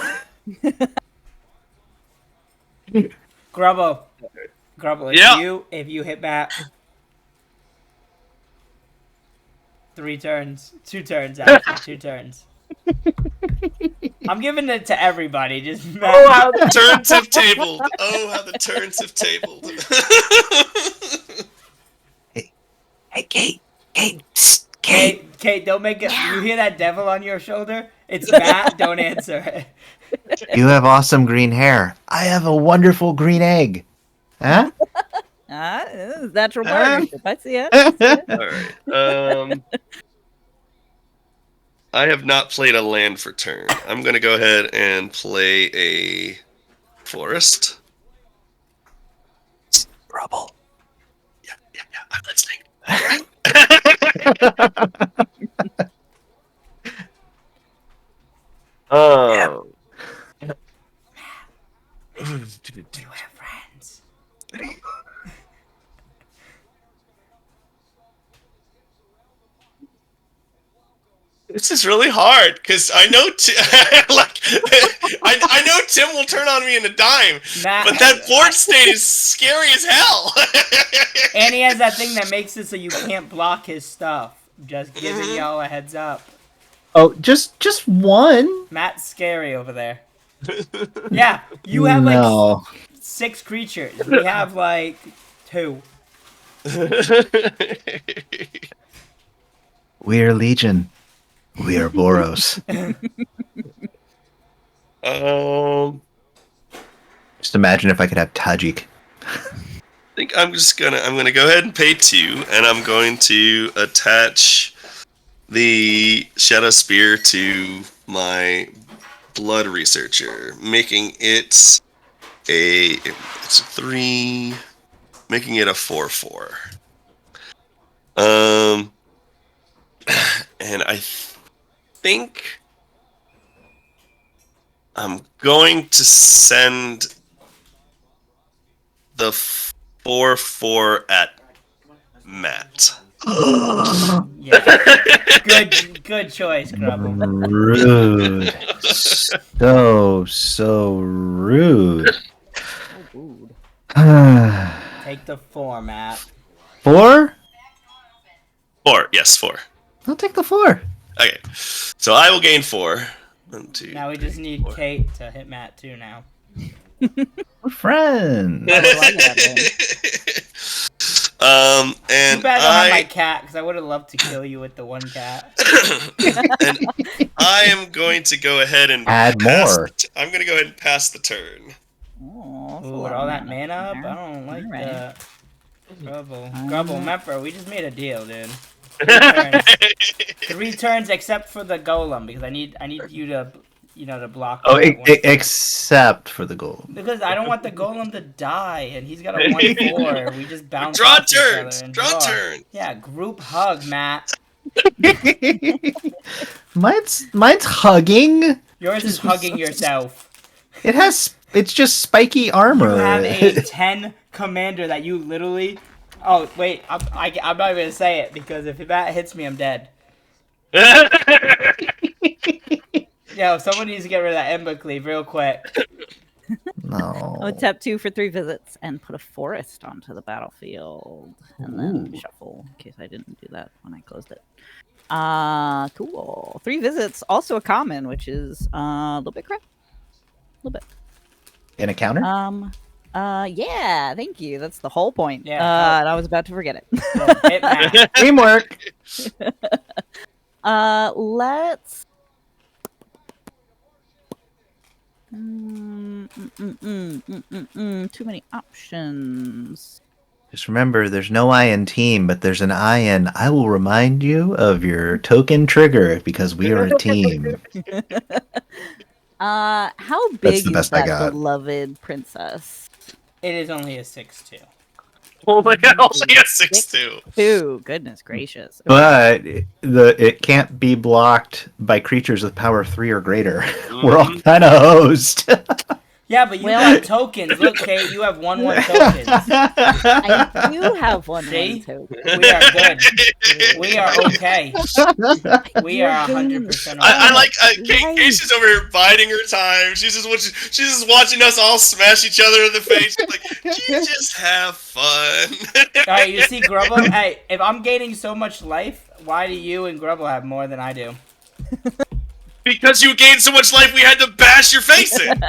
Grubble, if you hit Matt 3 turns, 2 turns, actually, 2 turns. I'm giving it to everybody. Just Matt. Oh, how the turns have tabled. Oh, how the turns have tabled. Hey, Kate, don't make it. You hear that devil on your shoulder? It's Matt. Don't answer it. You have awesome green hair. I have a wonderful green egg. Huh? Natural partnership. I see it. All right. I have not played a land for turn. I'm going to go ahead and play a forest. Grubble. Yeah, I'm listening. Oh. You have friends. This is really hard because I know, I know Tim will turn on me in a dime, but that board state is scary as hell. And he has that thing that makes it so you can't block his stuff. Just giving y'all a heads up. Oh, just one? Matt's scary over there. Yeah, you have like 6 creatures. We have like 2. We are Legion. We are Boros. Just imagine if I could have Tajik. I think I'm gonna go ahead and pay 2, and I'm going to attach the Shadowspear to my Blood Researcher, making it it's a 3, making it a 4/4. And I think I'm going to send the 4/4 at Matt. Yeah. Good choice, Grubble. Rude. So rude. Rude. Take the 4, Matt. 4? 4, yes, 4. I'll take the 4. Okay, so I will gain 4. 1, 2. Now we just need 4. Kate to hit Matt too now. We're friends. What do I get then? And Too bad I don't have my cat, because I would have loved to kill you with the 1 cat. and I am going to go ahead and Add more. I'm going to go ahead and pass the turn. Oh, that's a Ooh, lot with of all that mana up, there. I don't like Alright. that. Grubble, remember, we just made a deal, dude. 3 turns. 3 turns except for the golem, because I need you to, to block. Oh, that one. except for the goal. Because I don't want the golem to die, and he's got a 1/4. We just bounce Draw off each other turns. and Draw turn. Yeah, group hug, Matt. Mine's hugging. Yours is hugging yourself. It's just spiky armor. You have a 10 commander that you literally. Oh wait, I'm not even gonna say it because if that hits me, I'm dead. Yo, someone needs to get rid of that Embercleave real quick. No. I would tap 2 for 3 visits and put a forest onto the battlefield, and then shuffle in case I didn't do that when I closed it. Cool. 3 visits, also a common, which is a little bit crap. A little bit. In a counter? Yeah, thank you. That's the whole point. Yeah. And I was about to forget it. So, hit Matt. Teamwork. Let's. Too many options. Just remember, there's no I in team, but there's an I in I will remind you of your token trigger because we are a team. How big the is best I that got. beloved princess? It is only a 6/2. Oh my god, only a 6/2. Ooh, goodness gracious. But it can't be blocked by creatures with power 3 or greater. We're all kind of hosed. Yeah, but you got tokens. Look, Kate, you have 1/1 tokens. I do have one. See? token. We are good. We are okay. We are 100% okay. I like Kate. Right. Kate's just over here biding her time. She's just watching us all smash each other in the face. She's like, you just have fun. Alright, you see Grubble? Hey, if I'm gaining so much life, why do you and Grubble have more than I do? Because you gained so much life, we had to bash your face in.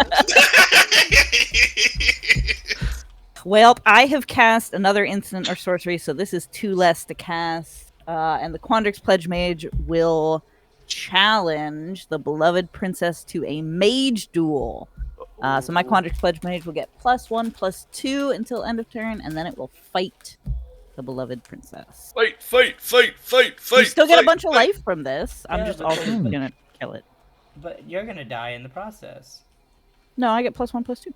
Well, I have cast another instant or sorcery, so this is 2 less to cast. And the Quandrix Pledgemage will challenge the beloved princess to a mage duel. So my Quandrix Pledgemage will get +1/+2 until end of turn, and then it will fight the beloved princess. Fight! You still get a bunch of fight. life from this. I'm Yeah, just but also then- gonna kill it. But you're gonna die in the process. No, I get +1/+2.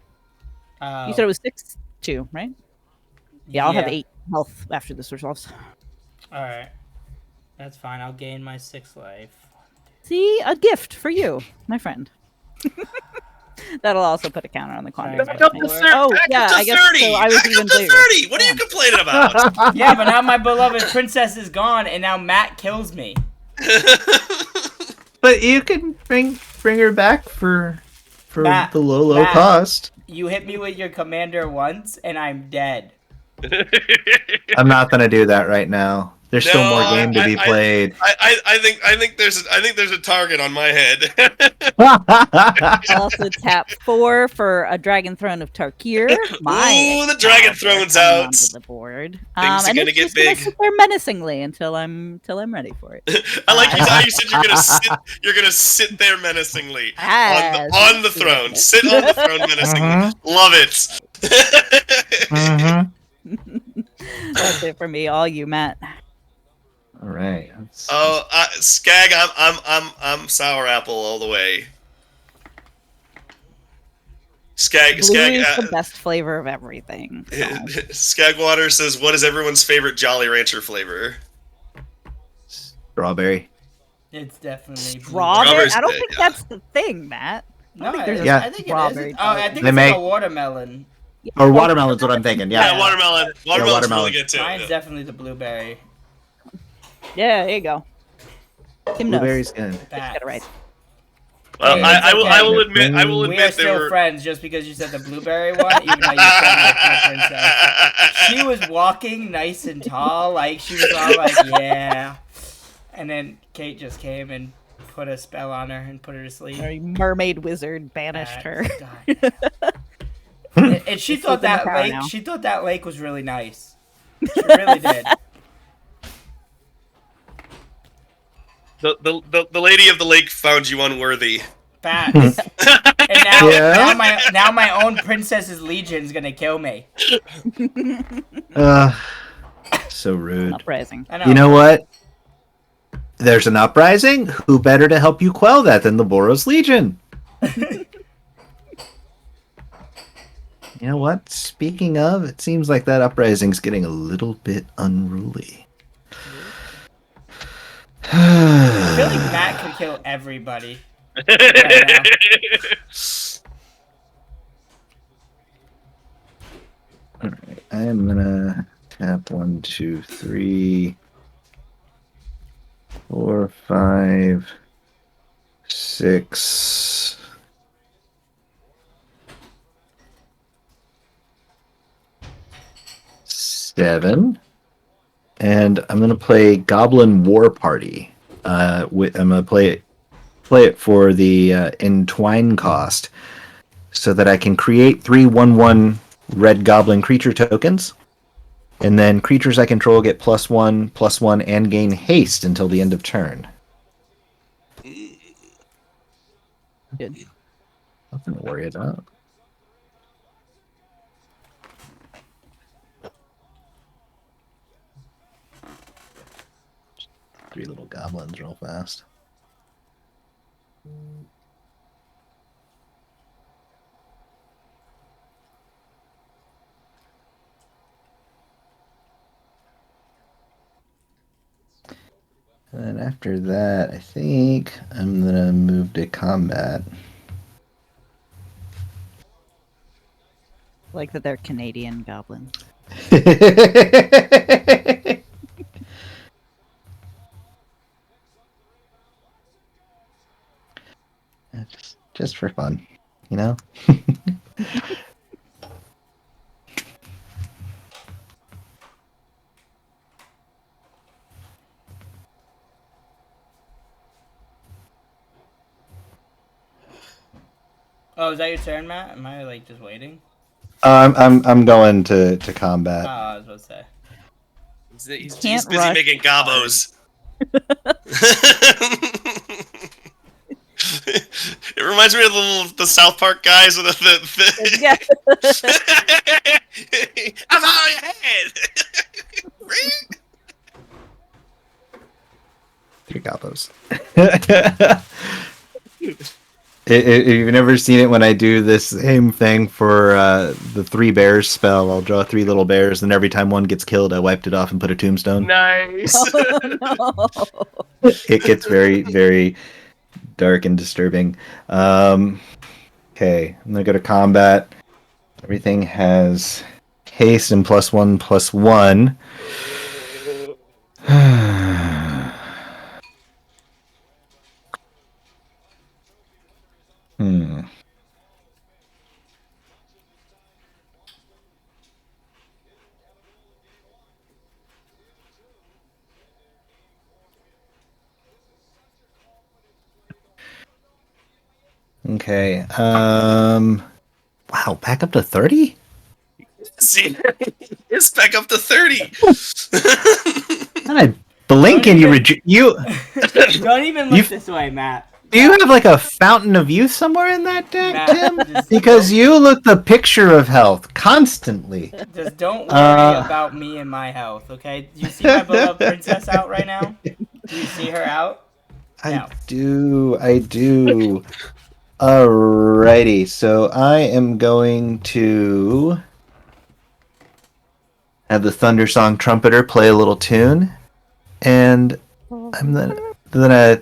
Oh. You said it was 6/2, right? Yeah, I'll have 8 health after this resolves. Alright. That's fine. I'll gain my 6 life. See, a gift for you, my friend. That'll also put a counter on the Quandrix. Back Back up up to to 30. Oh, Back yeah, up to I guess 30. so. I was Back even up to bigger. 30. What are you Damn. complaining about? Yeah, but now my beloved princess is gone, and now Matt kills me. But you can bring her back for Matt, the low Matt. cost. You hit me with your commander once, and I'm dead. I'm not gonna do that right now. There's still more No, game to be played. I think there's a target on my head. I'll also tap 4 for a Dragon Throne of Tarkir. Ooh, the Dragon Throne's out. Onto the board. Things are And gonna it's get just gonna big. sit there menacingly until I'm ready for it. I like how you said you're gonna sit there menacingly on the throne. Sit on the throne menacingly. Love it. That's it for me. All you, Matt. All right. Oh, Skag, I'm sour apple all the way. Blue is the best flavor of everything. So. Skagwater says, "What is everyone's favorite Jolly Rancher flavor?" Strawberry. It's definitely strawberry. I don't think that's the thing, Matt. No, I think I think it is. Oh, I think it's like a watermelon. Or watermelon's what I'm thinking. Yeah, watermelon. Watermelon's really good too. Mine's definitely the blueberry. Yeah, there you go. Blueberry's good. Get it right. Well, I will admit we are still friends just because you said the blueberry one, even though you said my princess. She was walking nice and tall, like she was all like, yeah. And then Kate just came and put a spell on her and put her to sleep. Our mermaid wizard banished her. And she thought that lake was really nice. She really did. The lady of the lake found you unworthy. Facts. And now my own princess's legion's gonna kill me. So rude. Uprising. I know. You know what? There's an uprising. Who better to help you quell that than the Boros Legion? You know what? Speaking of, it seems like that uprising's getting a little bit unruly. I feel like Matt could kill everybody. Right Alright, I'm gonna tap 1, 2, 3, 4, 5, 6. 7. And I'm gonna play Goblin War Party. I'm gonna play it for the Entwine cost, so that I can create 3/1/1 red goblin creature tokens, and then creatures I control get +1/+1 and gain haste until the end of turn. Good. Nothing to worry about. Three little goblins real fast. And then after that, I think I'm gonna move to combat. Like that they're Canadian goblins. Just for fun, you know? Oh, is that your turn, Matt? Am I like just waiting? I'm going to combat. Oh, I was about to say. He's busy making gobos. It reminds me of the South Park guys with the I'm out of your head. 3 gobos. If you've never seen it, when I do this same thing for the 3 bears spell, I'll draw 3 little bears, and every time one gets killed, I wiped it off and put a tombstone. Nice. Oh, no. It gets very, very dark and disturbing. Okay, I'm gonna go to combat. Everything has haste and +1/+1. Okay. Wow, back up to 30? See, it's back up to 30. I blink Don't and you even- you Don't even look this way, Matt. do you have like a fountain of youth somewhere in that deck, Matt, Tim? just Because you look the picture of health constantly. Just don't worry about me and my health, okay? Do you see my beloved princess out right now? Do you see her out? I do. Alrighty, so I am going to have the Thundersong trumpeter play a little tune, and I'm gonna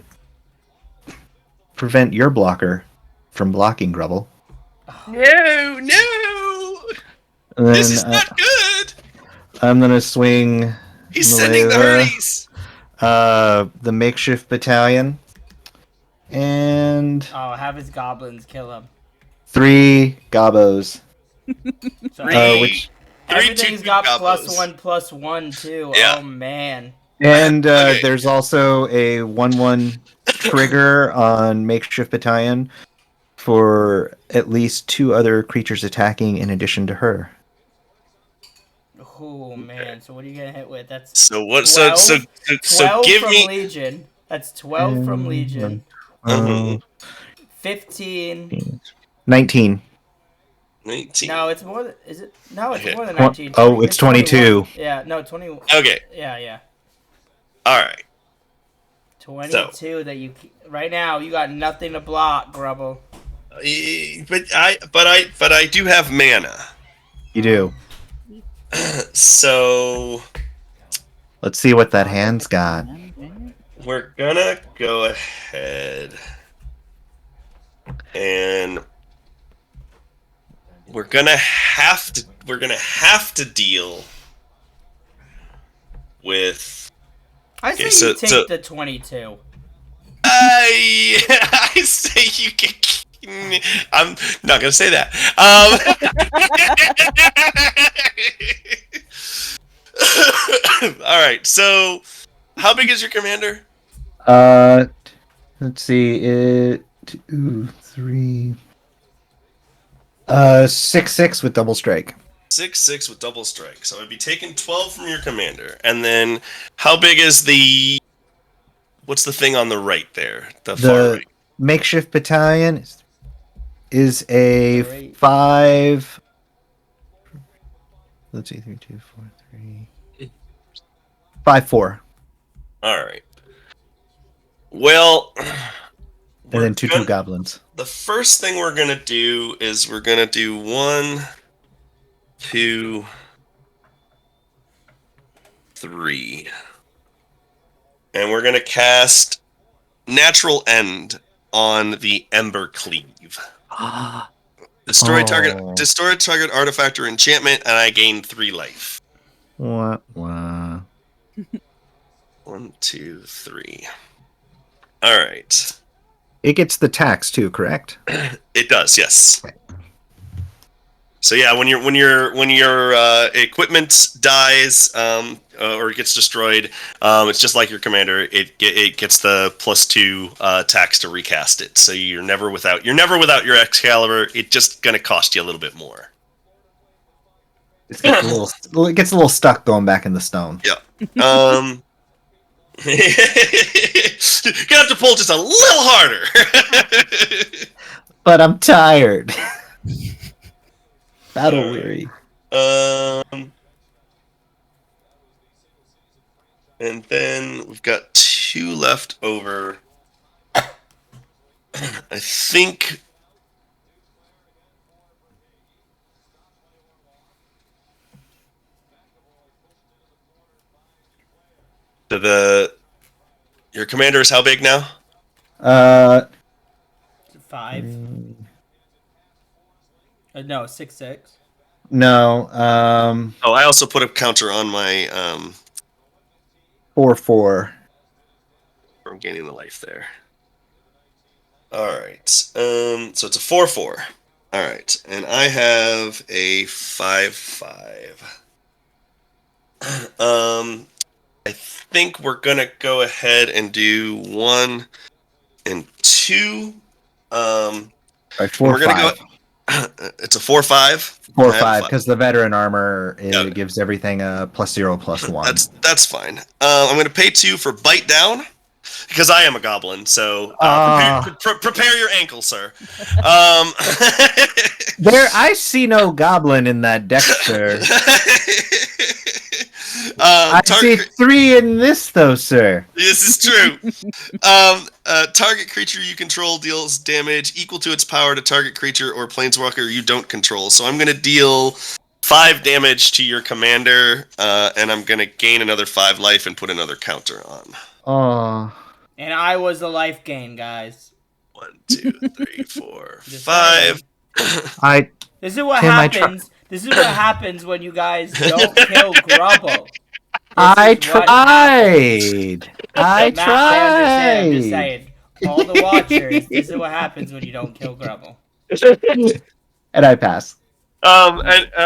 prevent your blocker from blocking Grubble. No. And then, This is not good. I'm gonna swing. He's sending the hurries. The makeshift battalion, and Have his goblins kill him. 3 gobos. Sorry. Which Everything's got gobos. +1/+1 too. Yeah. Oh man. and Okay. there's also a 1/1 trigger on makeshift battalion for at least 2 other creatures attacking in addition to her. Oh man. So what are you gonna hit with? That's So what? 12? So 12 give from me. Legion. That's 12 from Legion. 15. 19. 19. No, it's more than. Is it? No, it's Okay. more than 19. Oh, it's 22. 21. Yeah, no, 21. Okay. Yeah. All right. 22 that you right now you got nothing to block, Grubble. But I do have mana. You do. So Let's see what that hand's got. we're gonna go ahead and we're gonna have to deal with. I say Okay, you take the 22. I say you can. I'm not gonna say that. All right. So, how big is your commander? Let's see. 2, 3. 6/6 with double strike. 6/6 with double strike. So I'd be taking 12 from your commander, and then how big is the? What's the thing on the right there? The far right. Makeshift battalion is a Great. 5. Let's see, 3, 2, 4, 3. 5/4. All right. Well, And then 2/2 goblins. the first thing we're gonna do is we're gonna do 1, 2, 3, and we're gonna cast Natural End on the Embercleave. Destroy target artifact or enchantment, and I gain 3 life. Wah, wah. 1, 2, 3. All right. It gets the tax too, correct? It does, yes. So yeah, when your equipment dies or gets destroyed, it's just like your commander. It gets the +2 tax to recast it. So you're never without your Excalibur. It's just gonna cost you a little bit more. It gets a little stuck going back in the stone. Yeah. Gonna have to pull just a little harder. But I'm tired. Battle weary. And then we've got 2 left over. I think. Your commander is how big now? 5. No, 6/6. No. Oh, I also put a counter on my 4/4. from gaining the life there. All right. So it's a 4/4. All right, and I have a 5/5. I think we're gonna go ahead and do 1 and 2. Right, And 4 we're gonna 5. go. It's a 4/5. 4 I have a 5 because the veteran armor Yeah. gives everything a +0/+1. That's fine. I'm gonna pay 2 for bite down because I am a goblin. So prepare your ankle, sir. There, I see no goblin in that deck, sir. I see 3 in this, though, sir. This is true. Target creature you control deals damage equal to its power to target creature or planeswalker you don't control. So I'm going to deal 5 damage to your commander, and I'm going to gain another 5 life and put another counter on. Oh. And I was the life gain, guys. 1, 2, 3, 4, Just 5. This is what Tim, happens. This is what happens when you guys don't kill Grubble. I tried. I Matt, I understand. I'm just tried. saying. All the watchers, this is what happens when you don't kill Grubble. And I pass. So that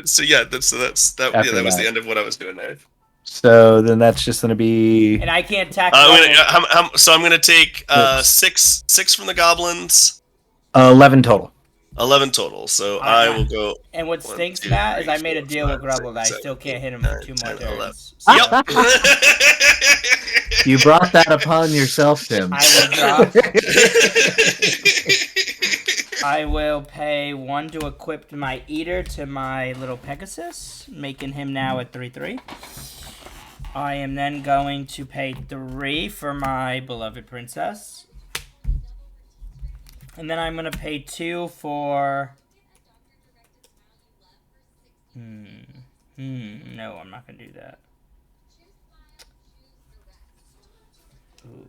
was that. the end of what I was doing there. So then that's just going to be. And I can't tack so I'm gonna take 6 from the goblins. 11 total. 11 total. So I will go. And what stinks, Matt, is I made a deal with Grubble that I still can't hit him for 2 more turns. Yep. You brought that upon yourself, Tim. I will pay 1 to equip my Eater to my little Pegasus, making him now at 3/3. I am then going to pay 3 for my beloved princess. And then I'm going to pay 2 for... No, I'm not going to do that. Ooh.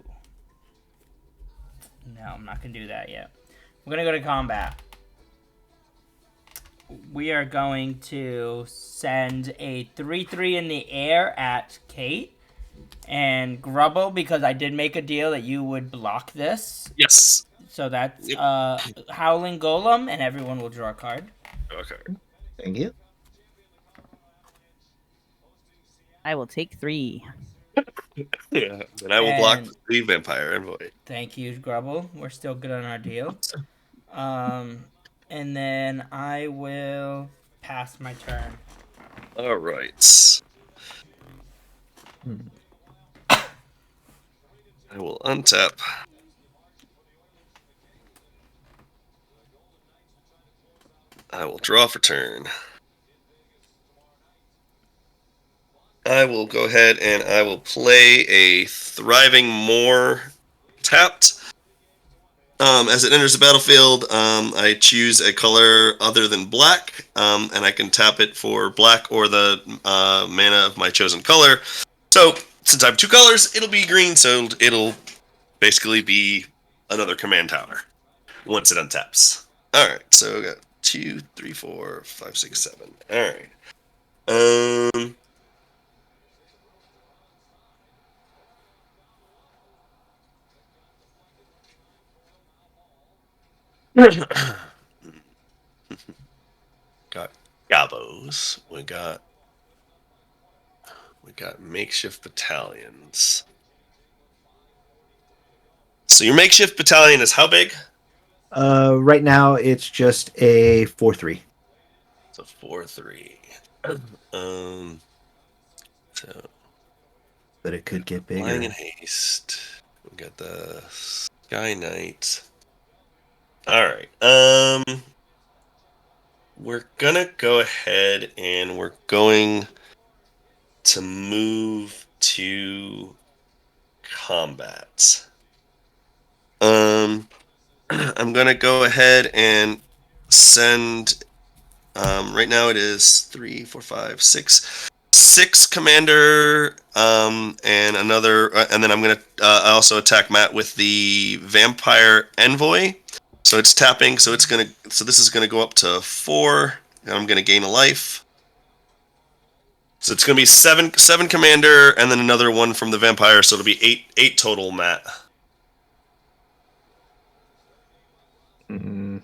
No, I'm not going to do that yet. We're going to go to combat. We are going to send a 3/3 in the air at Kate and Grubble, because I did make a deal that you would block this. Yes. So that's Howling Golem, and everyone will draw a card. Okay. Thank you. I will take 3. Yeah. And I will block the Vampire Envoy. Thank you, Grubble. We're still good on our deal. And then I will pass my turn. All right. I will untap. I will draw for turn. I will go ahead and I will play a Thriving Moor tapped. As it enters the battlefield, I choose a color other than black, and I can tap it for black or the mana of my chosen color. So, since I have 2 colors, it'll be green, so it'll basically be another command tower once it untaps. Alright, so I got 2, 3, 4, 5, 6, 7. Alright. Got Gabos. We got makeshift battalions. So your makeshift battalion is how big? Right now it's just a 4/3. It's a 4/3. So. But it could get bigger. Flying in haste. We got the Sky Knight. All right. We're gonna go ahead and we're going to move to combat. I'm gonna go ahead and send. Right now it is 3, 4, 5, 6 commander, and another, and then I'm gonna also attack Matt with the Vampire Envoy. So it's tapping. So this is gonna go up to 4, and I'm gonna gain a life. So it's gonna be 7 commander, and then another one from the Vampire. So it'll be 8 total, Matt. Mm-hmm.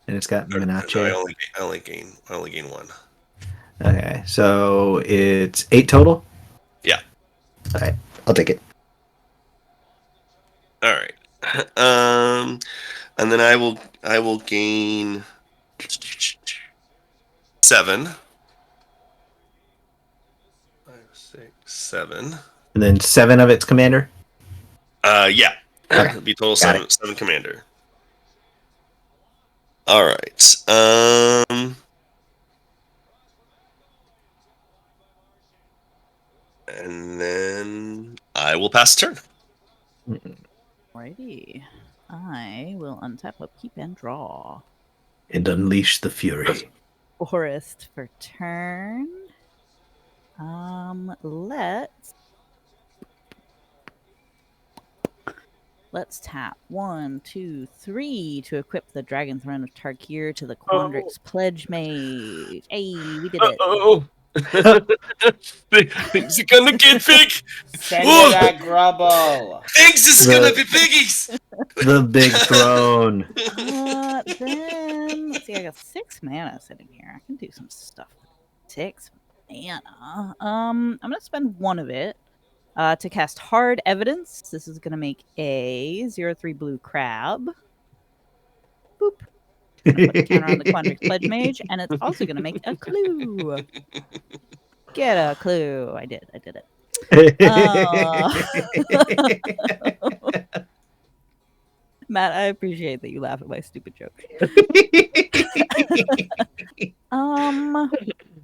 And it's got Menache. No, I only gain 1. Okay, so it's 8 total? Yeah. Alright, I'll take it. Alright. And then I will gain 7. 5, 6, 7. And then 7 of its commander. Yeah. Okay. It'd be total Got 7 commander. All right. And then I will pass the turn. Alrighty. I will untap, upkeep, and draw. And unleash the fury. Forest for turn. Let's tap 1, 2, 3 to equip the Dragon Throne of Tarkir to the Quandrix Pledgemage. Hey, we did it. Oh, things are gonna get big. Send me that Grubble. Things is gonna be biggies. The big throne. Then let's see. I got 6 mana sitting here. I can do some stuff with 6 mana. I'm gonna spend 1 of it to cast Hard Evidence. This is gonna make a 0/3 blue crab. Boop. Put a counter on the Quandrix Pledgemage, and it's also gonna make a clue. Get a clue. I did it. Matt, I appreciate that you laugh at my stupid joke.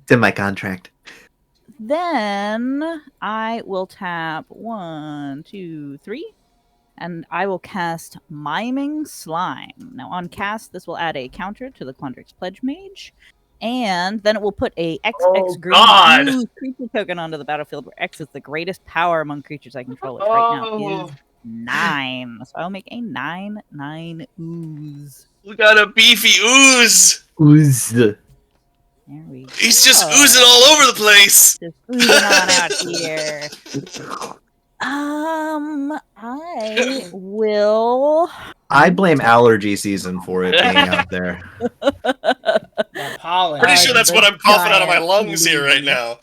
It's in my contract. Then I will tap 1, 2, 3, and I will cast Miming Slime. Now on cast, this will add a counter to the Quandrix Pledgemage, and then it will put a XX green blue creature token onto the battlefield, where X is the greatest power among creatures I control, which right now is 9. So I'll make a 9/9 ooze. We got a beefy ooze. Ooze. There we go. He's just oozing all over the place. Just oozing on out here. I will. I blame allergy season for it being out there. That pollen. Pretty sure that's what I'm coughing out of my lungs here right now.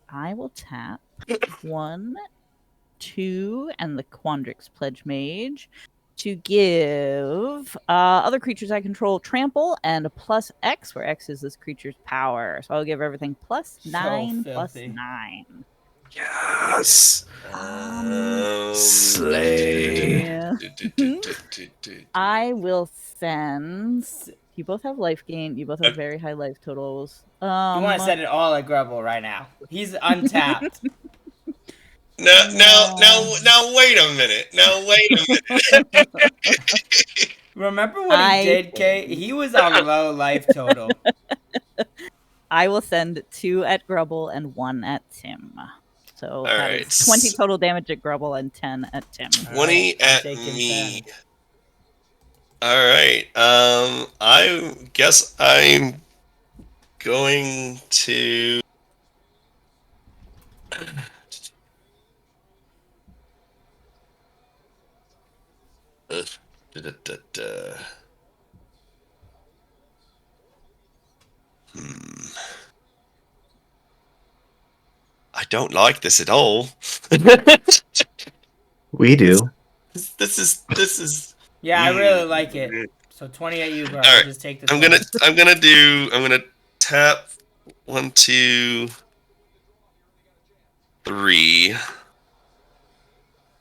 I will tap 1, 2, and the Quandrix Pledgemage to give other creatures I control trample and a plus X, where X is this creature's power. So I'll give everything plus 9 plus 9. Yes. Slay. Yeah. I will send. You both have life gain. You both have very high life totals. You want to send it all at Grubble right now. He's untapped. Now, wait a minute. Remember when he did, Kate? He was on low life total. I will send 2 at Grubble and 1 at Tim. So that right. is 20 total damage at Grubble and 10 at Tim. 20 at me. Alright. I guess I'm going to... I don't like this at all. We do. This is. Yeah, I really like it. So 20 at you, bro. All right. Just take this. I'm gonna tap 1, 2, 3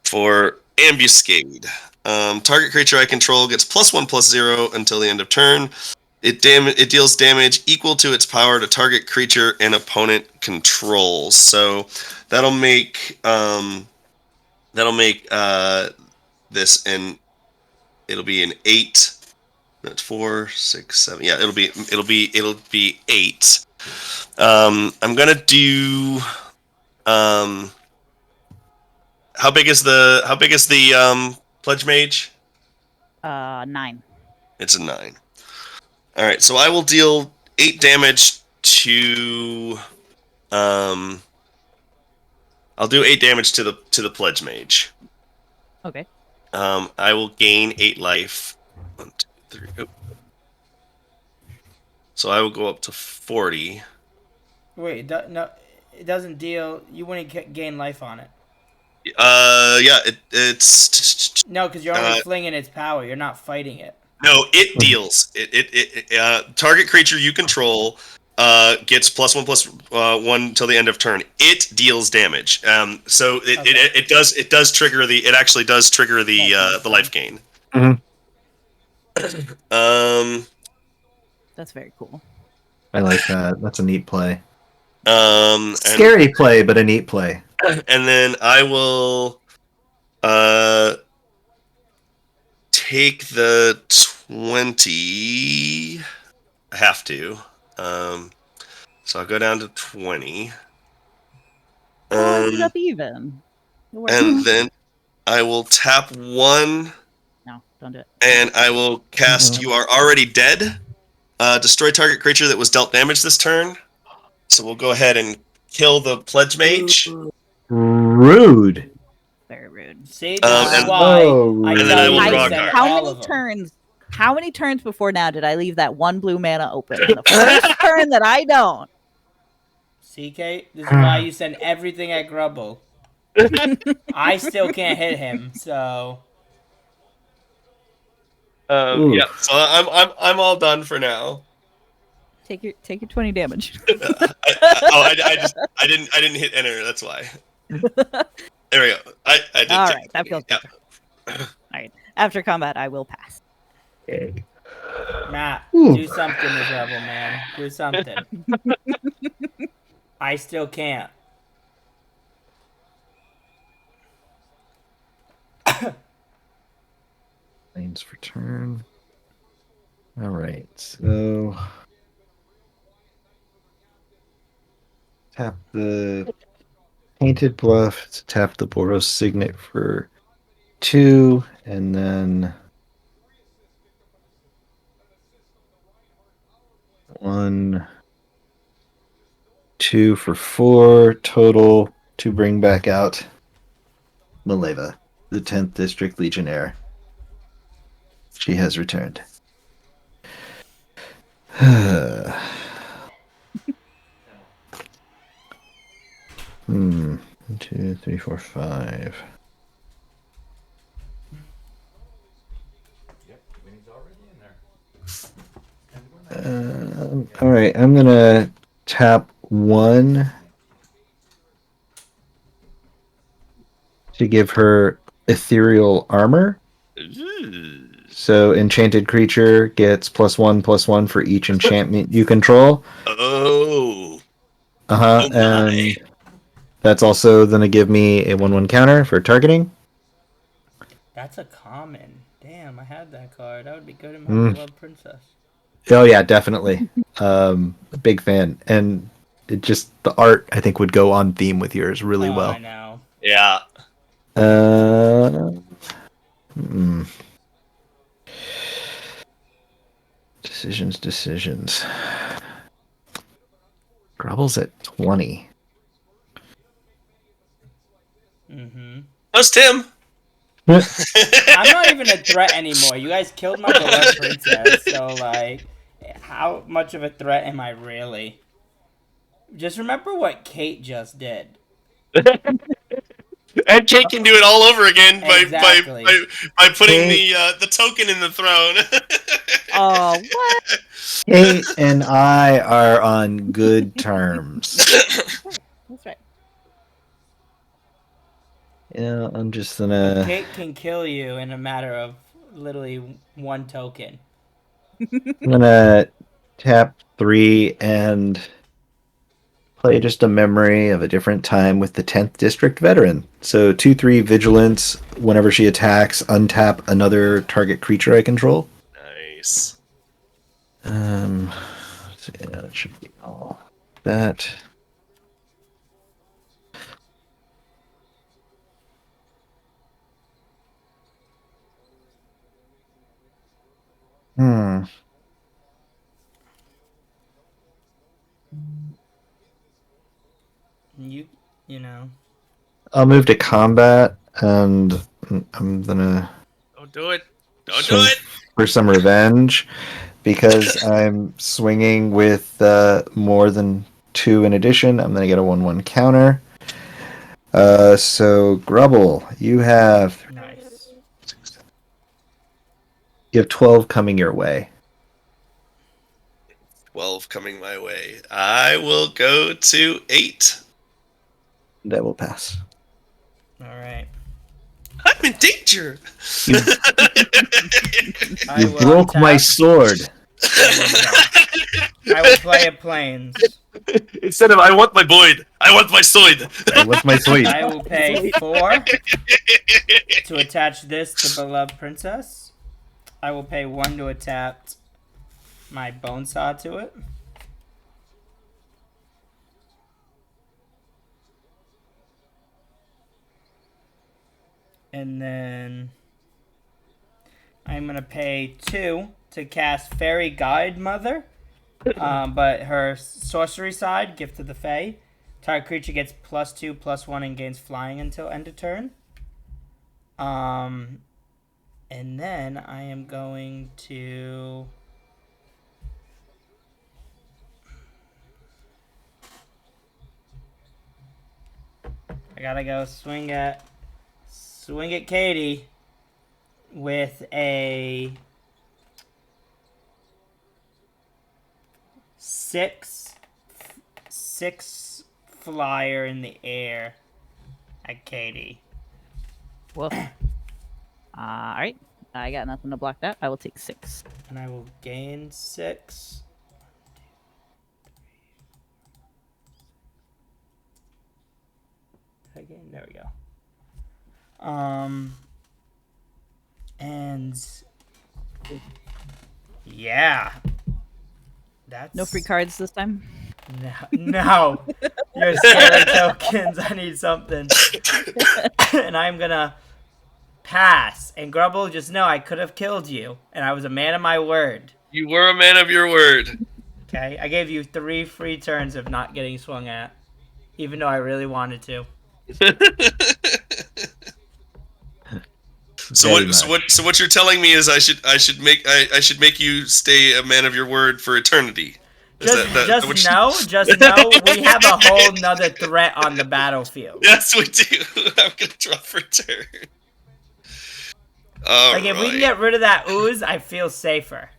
for Ambuscade. Target creature I control gets +1/+0 until the end of turn. It deals damage equal to its power to target creature an opponent controls. So that'll make this it'll be an 8. That's 4, 6, 7. Yeah, it'll be 8. I'm gonna do. How big is the Pledgemage? 9. It's a 9. All right, so I will deal 8 damage to. I'll do 8 damage to the Pledgemage. Okay. I will gain 8 life. 1, 2, 3. Oh. So I will go up to 40. Wait, no, it doesn't deal. You wouldn't gain life on it. Yeah, it's No, because you're only flinging its power. You're not fighting it. no, it deals. Target creature you control gets +1/+1 till the end of turn. It deals damage. So it does trigger the. It actually does trigger the life gain. Mhm. That's very cool. I like that. That's a neat play. And Scary play, but a neat play. and then I will take the 20. I have to. So I'll go down to 20. Ended up even. And then I will tap 1. No, don't do it. And I will cast You Are Already Dead. Destroy target creature that was dealt damage this turn. So we'll go ahead and kill the Pledgemage. Rude. Very rude. See, that's why and then I will draw a send card. How all many of them. turns? How many turns before now did I leave that one blue mana open? And the first turn that I don't. See, Kate? This is why you send everything at Grubble. I still can't hit him, so... Yeah, so I'm all done for now. Take your 20 damage. I didn't hit enter. That's why. There we go. I did. All right, that feels better. All right, after combat, I will pass. Matt, do something, this rebel, man. Do something. I still can't. Lanes for turn. All right, so tap the Painted Bluff to tap the Boros Signet for 2, and then 1, 2 for 4 total to bring back out Maleva, the 10th District Legionnaire. She has returned. 1, 2, 3, 4, 5. All right, I'm gonna tap 1 to give her ethereal armor. So enchanted creature gets +1/+1 for each enchantment you control. Oh. Oh and that's also gonna give me a 1/1 counter for targeting. That's a common. Damn, I had that card. That would be good in my beloved princess. Oh yeah, definitely. Big fan, and it just the art I think would go on theme with yours really well. I know. Yeah. Decisions. Grubble's at 20. That's Tim. I'm not even a threat anymore. You guys killed my beloved princess, so like, how much of a threat am I really? Just remember what Kate just did. And Kate can do it all over again Exactly. by putting the token in the throne. Oh, what? Kate and I are on good terms. That's right. Yeah, I'm just gonna. Kate can kill you in a matter of literally 1 token. I'm gonna tap 3 and play just a memory of a different time with the 10th District veteran. So 2/3 vigilance. Whenever she attacks, untap another target creature I control. Nice. So yeah, that should be all that. You know. I'll move to combat, and I'm gonna Don't do it. Don't swing do it. for some revenge because I'm swinging with more than 2 in addition. I'm gonna get a 1/1 counter. So Grubble, you have Nice. 12 coming your way. 12 coming my way. I will go to 8. That will pass. All right. I'm in danger. You, I you will broke my tap. sword. I will play a plains. Instead of I want my Boyd, I want my sword. That was my sword. I will pay 4 to attach this to Beloved Princess. I will pay 1 to attach my Bone Saw to it. And then I'm going to pay 2 to cast Fairy Guide Mother. But her sorcery side, Gift of the Fae. Target creature gets +2/+1 and gains flying until end of turn. And then I am going to... I gotta go swing at Katie with a 6 flyer in the air at Katie. Woof. Alright. I got nothing to block that. I will take 6. And I will gain 6. Again, there we go. And yeah, that's No free cards this time. No, you're scary tokens. I need something, and I'm gonna pass. And Grubble, just know I could have killed you, and I was a man of my word. You were a man of your word. Okay, I gave you 3 free turns of not getting swung at, even though I really wanted to. So what you're telling me is I should make you stay a man of your word for eternity. Just know we have a whole nother threat on the battlefield. Yes, we do. I'm gonna draw for turn. If we can get rid of that ooze, I feel safer.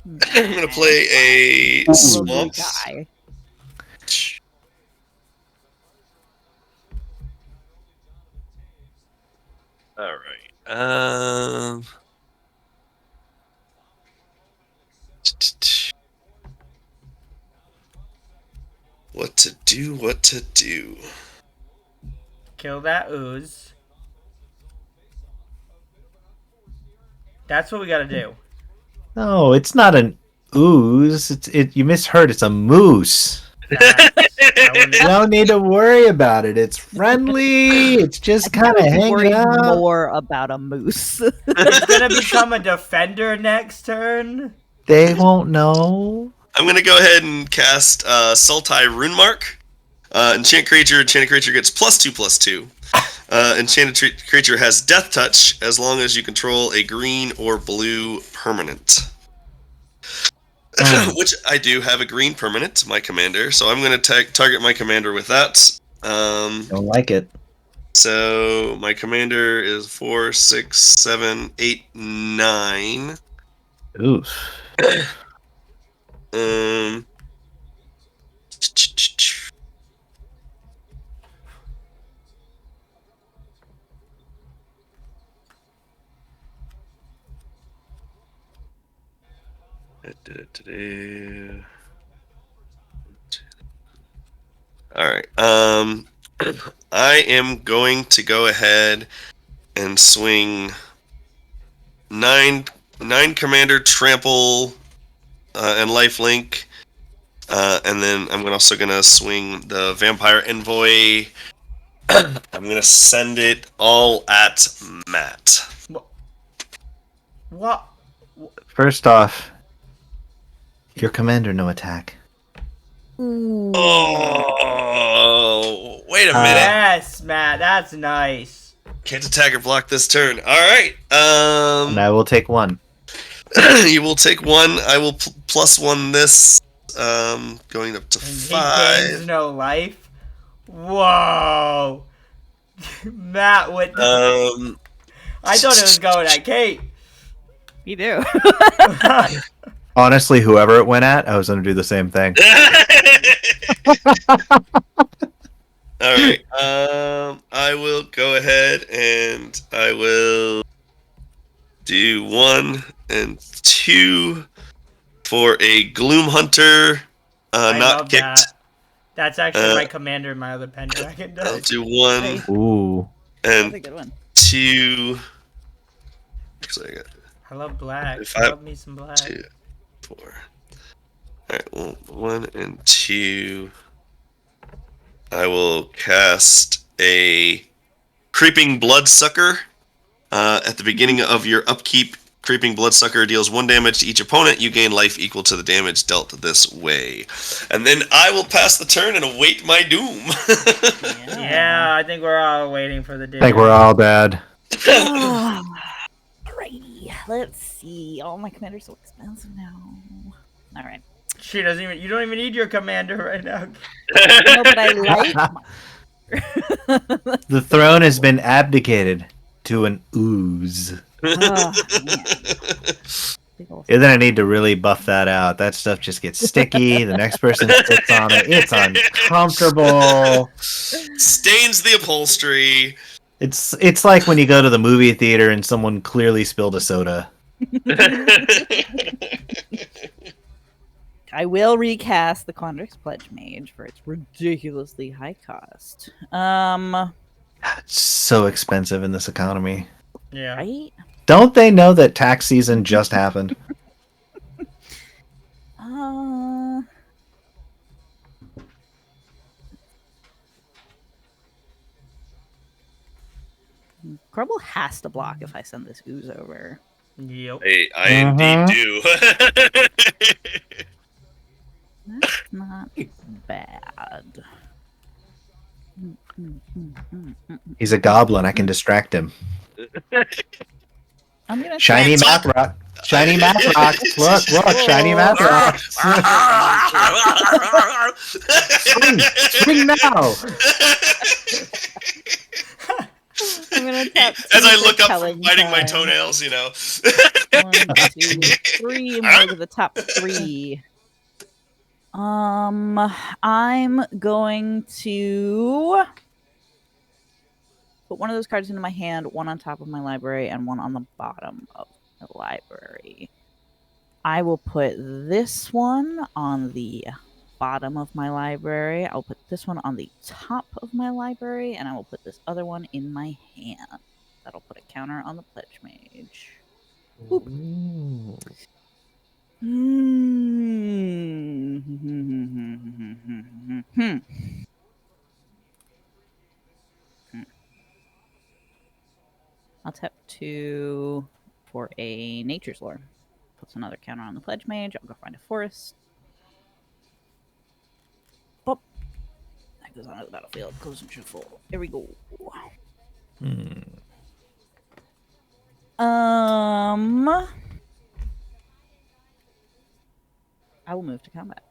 I'm gonna play a swamp. Guy. All right. What to do? Kill that ooze. That's what we gotta do. No, it's not an ooze. You misheard. It's a moose. You don't need to worry about it. It's friendly. It's just kind of hanging Worry out. more about a moose. It's gonna become a defender next turn. They won't know. I'm gonna go ahead and cast Sultai Runemark. Enchanted creature gets +2/+2. Enchanted creature has Death Touch as long as you control a green or blue permanent. Which I do have a green permanent, my commander, so I'm going to target my commander with that. Don't like it. So my commander is 4, 6, 7, 8, 9. Oof. All right. I am going to go ahead and swing 9 commander trample and lifelink, and then I'm also gonna swing the vampire envoy. I'm gonna send it all at Matt. What? First off, your commander no attack. Oh, wait a minute. Yes, Matt, that's nice. Can't attack or block this turn. All right. And I will take 1. You will take 1. I will +1 this. Going up to And 5. he gains no life. Whoa, Matt with the... I thought it was going at Kate. You do. Honestly, whoever it went at, I was going to do the same thing. All right. I will go ahead and I will do 1 and 2 for a Gloom Hunter. I Not love kicked. that. That's actually my commander in my other Pendragon I'll deck. do 1 Ooh. That's a and good one. 2. Actually, I got I love black. If I I- love me some black. 2, 4. All right. Well, 1 and 2. I will cast a Creeping Bloodsucker. At the beginning of your upkeep, Creeping Bloodsucker deals 1 damage to each opponent. You gain life equal to the damage dealt this way. And then I will pass the turn and await my doom. Yeah, I think we're all waiting for the day. I think we're all dead. Alrighty, let's see. All my commanders are so expensive now. All right. She doesn't even. You don't even need your commander right now. No, but I like. The throne has been abdicated to an ooze. Oh, man. Big ol' And then I need to really buff that out. That stuff just gets sticky. The next person sits on it. It's uncomfortable. Stains the upholstery. It's like when you go to the movie theater and someone clearly spilled a soda. I will recast the Quandrix Pledgemage for its ridiculously high cost. It's so expensive in this economy. Yeah. Right? Don't they know that tax season just happened? Grubble has to block if I send this ooze over. Yep. I indeed do. That's not bad. He's a goblin. I can distract him. I'm gonna Shiny Talk- math rock. Shiny math rocks. Look, shiny math rocks. Swing now. I'm gonna tap As I two look up from telling biting my time. toenails, you know. 1, 2, 3. More to the top 3. I'm going to put one of those cards into my hand, one on top of my library, and one on the bottom of the library. I will put this one on the bottom of my library. I'll put this one on the top of my library, and I will put this other one in my hand. That'll put a counter on the Pledgemage. I'll tap 2 for a Nature's Lore. Puts another counter on the Pledgemage. I'll go find a forest. Boop. That goes onto the battlefield. Goes into full. Here we go. I will move to combat.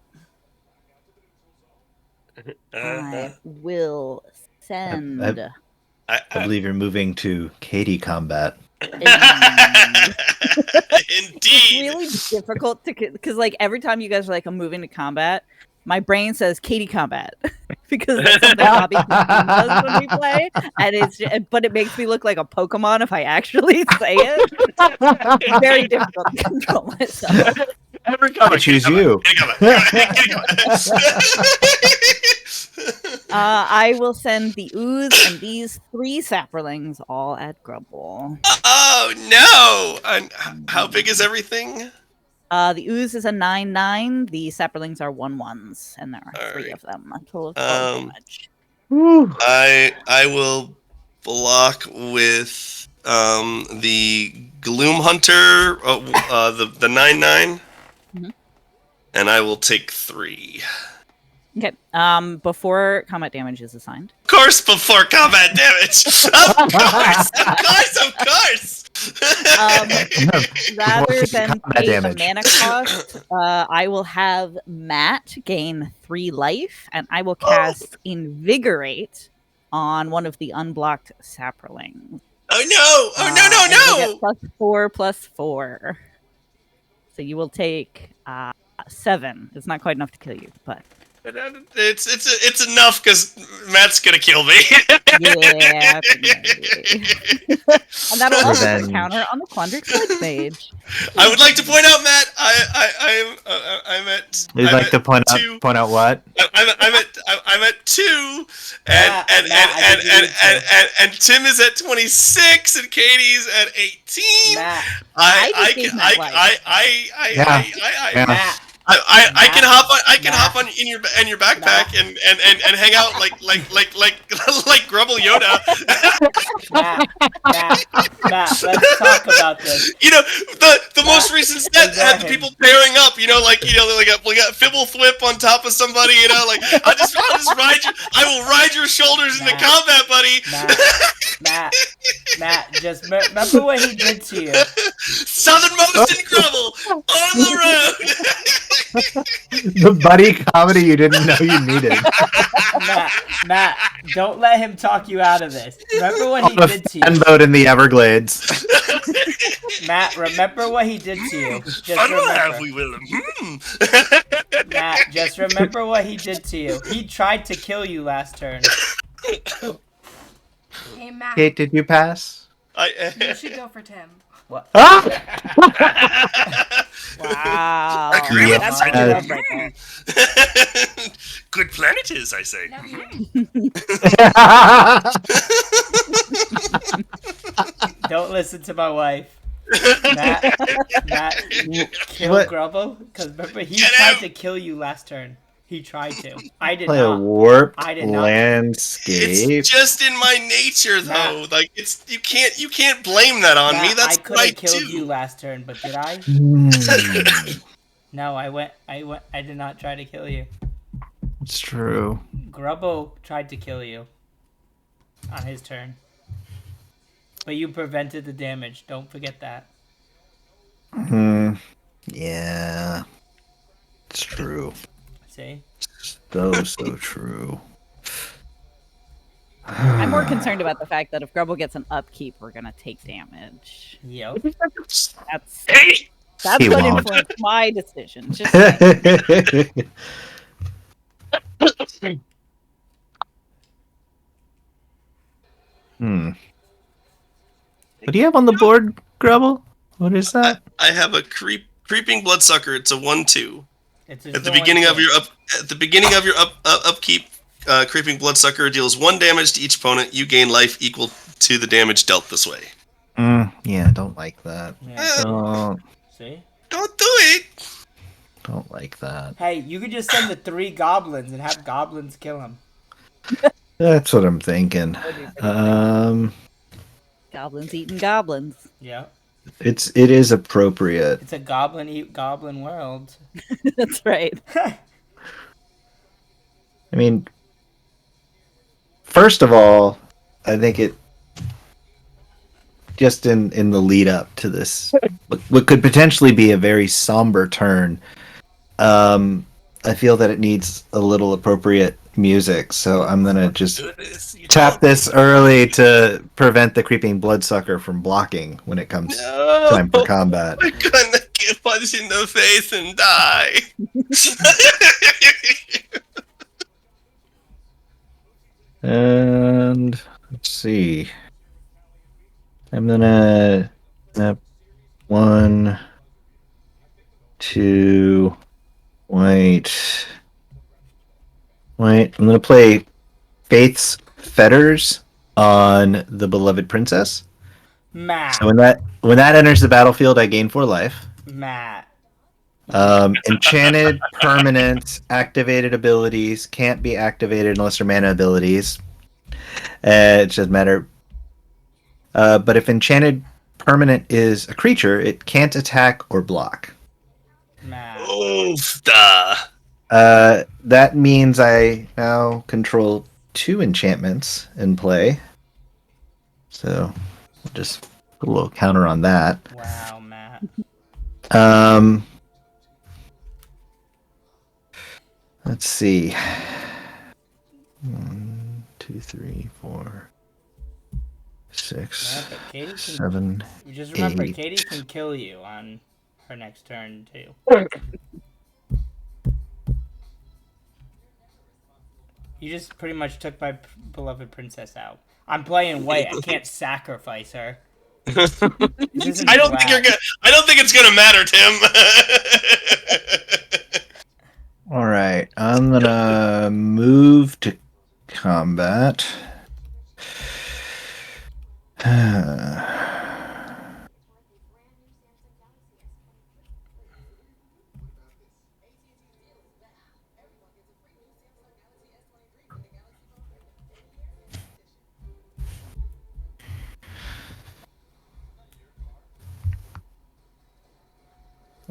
I will send. I believe you're moving to Katie combat. It's Indeed. really difficult to because like every time you guys are like I'm moving to combat, my brain says Katie combat because that's something Bobby does when we play, and but it makes me look like a Pokemon if I actually say it. It's very difficult to control myself. I choose you. I will send the ooze and these 3 saplings all at Grubble. Oh no! How big is everything? The ooze is a 9/9. The saplings are 1/1s, and there are 3 of them. A total of 12 damage. I will block with the Gloom Hunter, the 9/9, and I will take 3. Okay. Before combat damage is assigned. Of course, before combat damage. Of course. Rather than combat pay damage. the mana cost, I will have Matt gain 3 life, and I will cast Invigorate on one of the unblocked saprolings. Oh no! Oh no! And you'll No! get +4/+4. So you will take 7. It's not quite enough to kill you, but It's enough because Matt's gonna kill me. yeah. And that'll also put a Revenge. counter on the Quandrix Pledgemage. I would like to point out, Matt. I'm at. You'd I'm like at to point two. out what? I'm at 2, Matt, I think you need to. and Tim is at 26, and Katie's at 18. Matt, I I just gave Matt life. Yeah. Matt, I can hop on. I can Matt. hop on in your backpack and hang out like Grubble Yoda. Matt, let's talk about this. You know, the most recent set had the people pairing up. You know, like a Fibble Thwip on top of somebody. You know, like I'll just ride you. I will ride your shoulders into Matt. combat, buddy. Matt, just remember what he did to you. Southernmost and Grubble on the road. The buddy comedy you didn't know you needed. Matt, don't let him talk you out of this. Remember what he On a did to fan you. boat in the Everglades. Matt, remember what he did to you. Just Fun will have, remember. we will. Matt, just remember what he did to you. He tried to kill you last turn. Hey, Matt, Kate, did you pass? you should go for Tim. Ah! Wow. Agree with That's this, what I I do. love right there. Good plan it is, I say. No, you Don't listen to my wife. Matt, kill What? Grubble? Because remember, he Get tried out. to kill you last turn. He tried to. I did Play a not. warped I did not. landscape. It's just in my nature, though. Like you can't blame that on me. Matt, That's I could what I have killed do. you last turn, but did I? No, I did not try to kill you. It's true. Grubble tried to kill you on his turn. But you prevented the damage. Don't forget that. Yeah. It's true. See? So true. I'm more concerned about the fact that if Grubble gets an upkeep, we're gonna take damage. Yep. That's Hey, He what won't. influenced my decision. Just saying. What do you have on the board, Grubble? What is that? I have a creeping bloodsucker. It's a 1/2. It's At the beginning of your upkeep, creeping bloodsucker deals 1 damage to each opponent. You gain life equal to the damage dealt this way. Yeah, don't like that. Yeah. See? Don't do it. Don't like that. Hey, you could just send the 3 goblins and have goblins kill him. That's what I'm thinking. Goblins eating goblins. Yeah. It is appropriate. It's a goblin eat goblin world. That's right. I mean, first of all, I think it just in the lead up to this, what could potentially be a very somber turn. I feel that it needs a little appropriate music, so I'm gonna just tap this early to prevent the creeping bloodsucker from blocking when it comes time for combat. We're gonna get punched in the face and die. And let's see. I'm gonna snap 1, 2, white. I'm gonna play Faith's Fetters on the Beloved Princess. Matt. So when that enters the battlefield, I gain 4 life. Matt. Enchanted, permanent, activated abilities can't be activated unless they're mana abilities. It doesn't matter. But if enchanted permanent is a creature, it can't attack or block. Matt. Oof, That means I now control 2 enchantments in play. So we'll just put a little counter on that. Wow, Matt. Let's see. 1, 2, 2, 3, 4, 6, Yeah, but Katie can, 7, you just remember, 8. Katie can kill you on her next turn, too. You just pretty much took my beloved princess out. I'm playing white. I can't sacrifice her. This isn't I don't think black. I don't think it's gonna matter, Tim. All right, I'm gonna move to combat.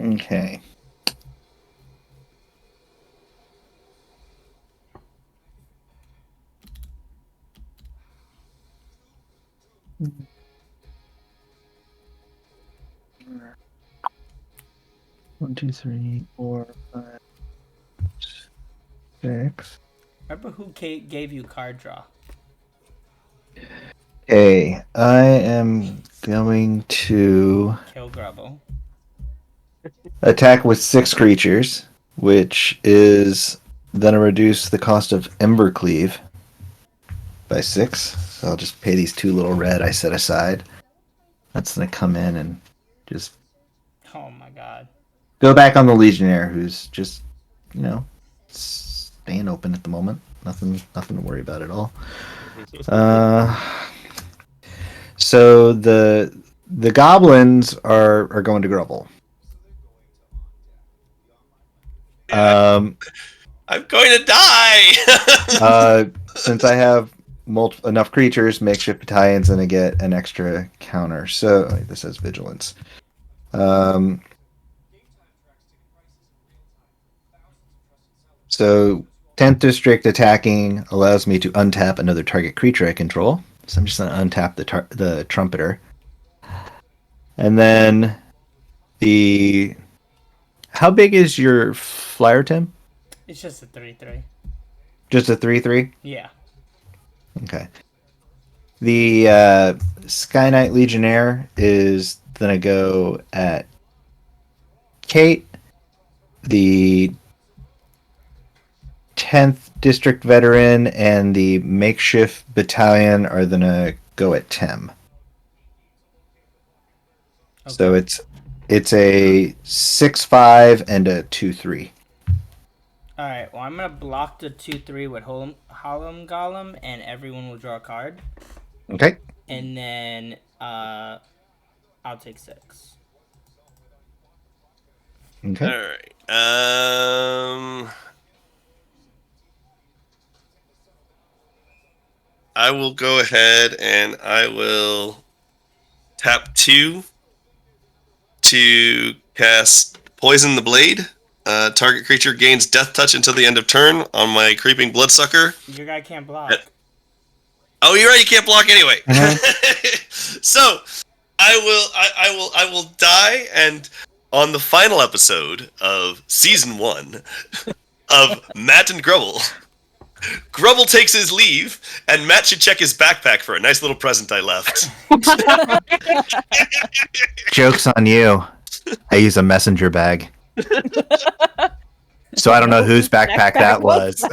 Okay. One, two, three, 4, 5, 6. Remember who gave you card draw? Okay, I am going to Kill Grubble. attack with 6 creatures, which is gonna reduce the cost of Embercleave by 6. So I'll just pay these 2 little red I set aside. That's gonna come in and just Oh my god. go back on the Legionnaire, who's just, staying open at the moment. Nothing to worry about at all. So the goblins are going to Grubble. I'm going to die. Since I have enough creatures, makeshift battalion's gonna get an extra counter. So this has vigilance. So 10th district attacking allows me to untap another target creature I control. So I'm just gonna untap the trumpeter, and then how big is your flyer, Tim? It's just a 3/3. Just a 3/3. Yeah. Okay. The Sky Knight Legionnaire is gonna go at Kate. The 10th District Veteran and the Makeshift Battalion are gonna go at Tim. Okay. So it's a 6/5 and a 2/3. Alright, well I'm gonna block the 2/3 with Holm Golem, and everyone will draw a card. Okay. And then I'll take 6. All Okay. right. I will go ahead and I will tap 2 to cast Poison the Blade. Target creature gains Death Touch until the end of turn on my Creeping Bloodsucker. Your guy can't block. Oh, you're right. You can't block anyway. So I will die, and on the final episode of season 1 of Matt and Grubble, Grubble takes his leave, and Matt should check his backpack for a nice little present I left. Joke's on you. I use a messenger bag. So I don't know whose backpack that was.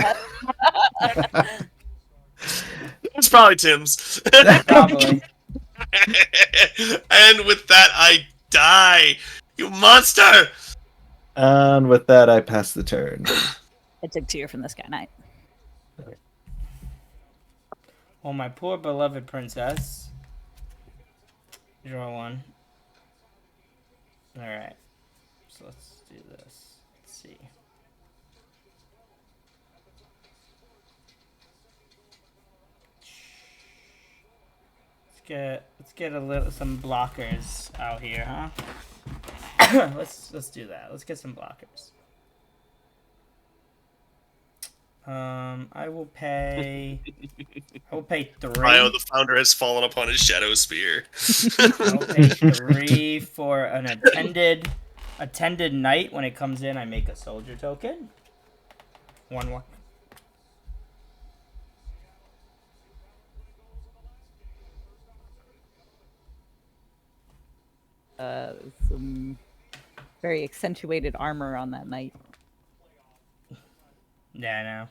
It's probably Tim's. Probably. And with that, I die. You monster! And with that, I pass the turn. I took 2 from the Sky Knight. Well, my poor beloved princess. Draw 1. Alright. So let's do this. Let's see. Let's get some blockers out here, huh? let's do that. Let's get some blockers. I will pay 3. Ryo, the founder, has fallen upon his Shadowspear. I will pay 3 for an attended knight. When it comes in, I make a soldier token. 1/1. Some very accentuated armor on that knight. Yeah,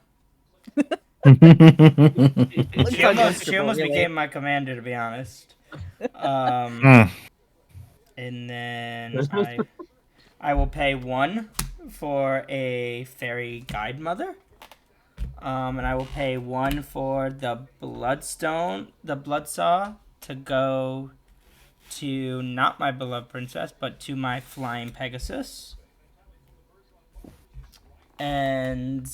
Looks she almost uncomfortable, really. became my commander, to be honest. Mm. And then I will pay 1 for a fairy guide mother. And I will pay 1 for the bloodsaw to go to not my beloved princess, but to my flying Pegasus. And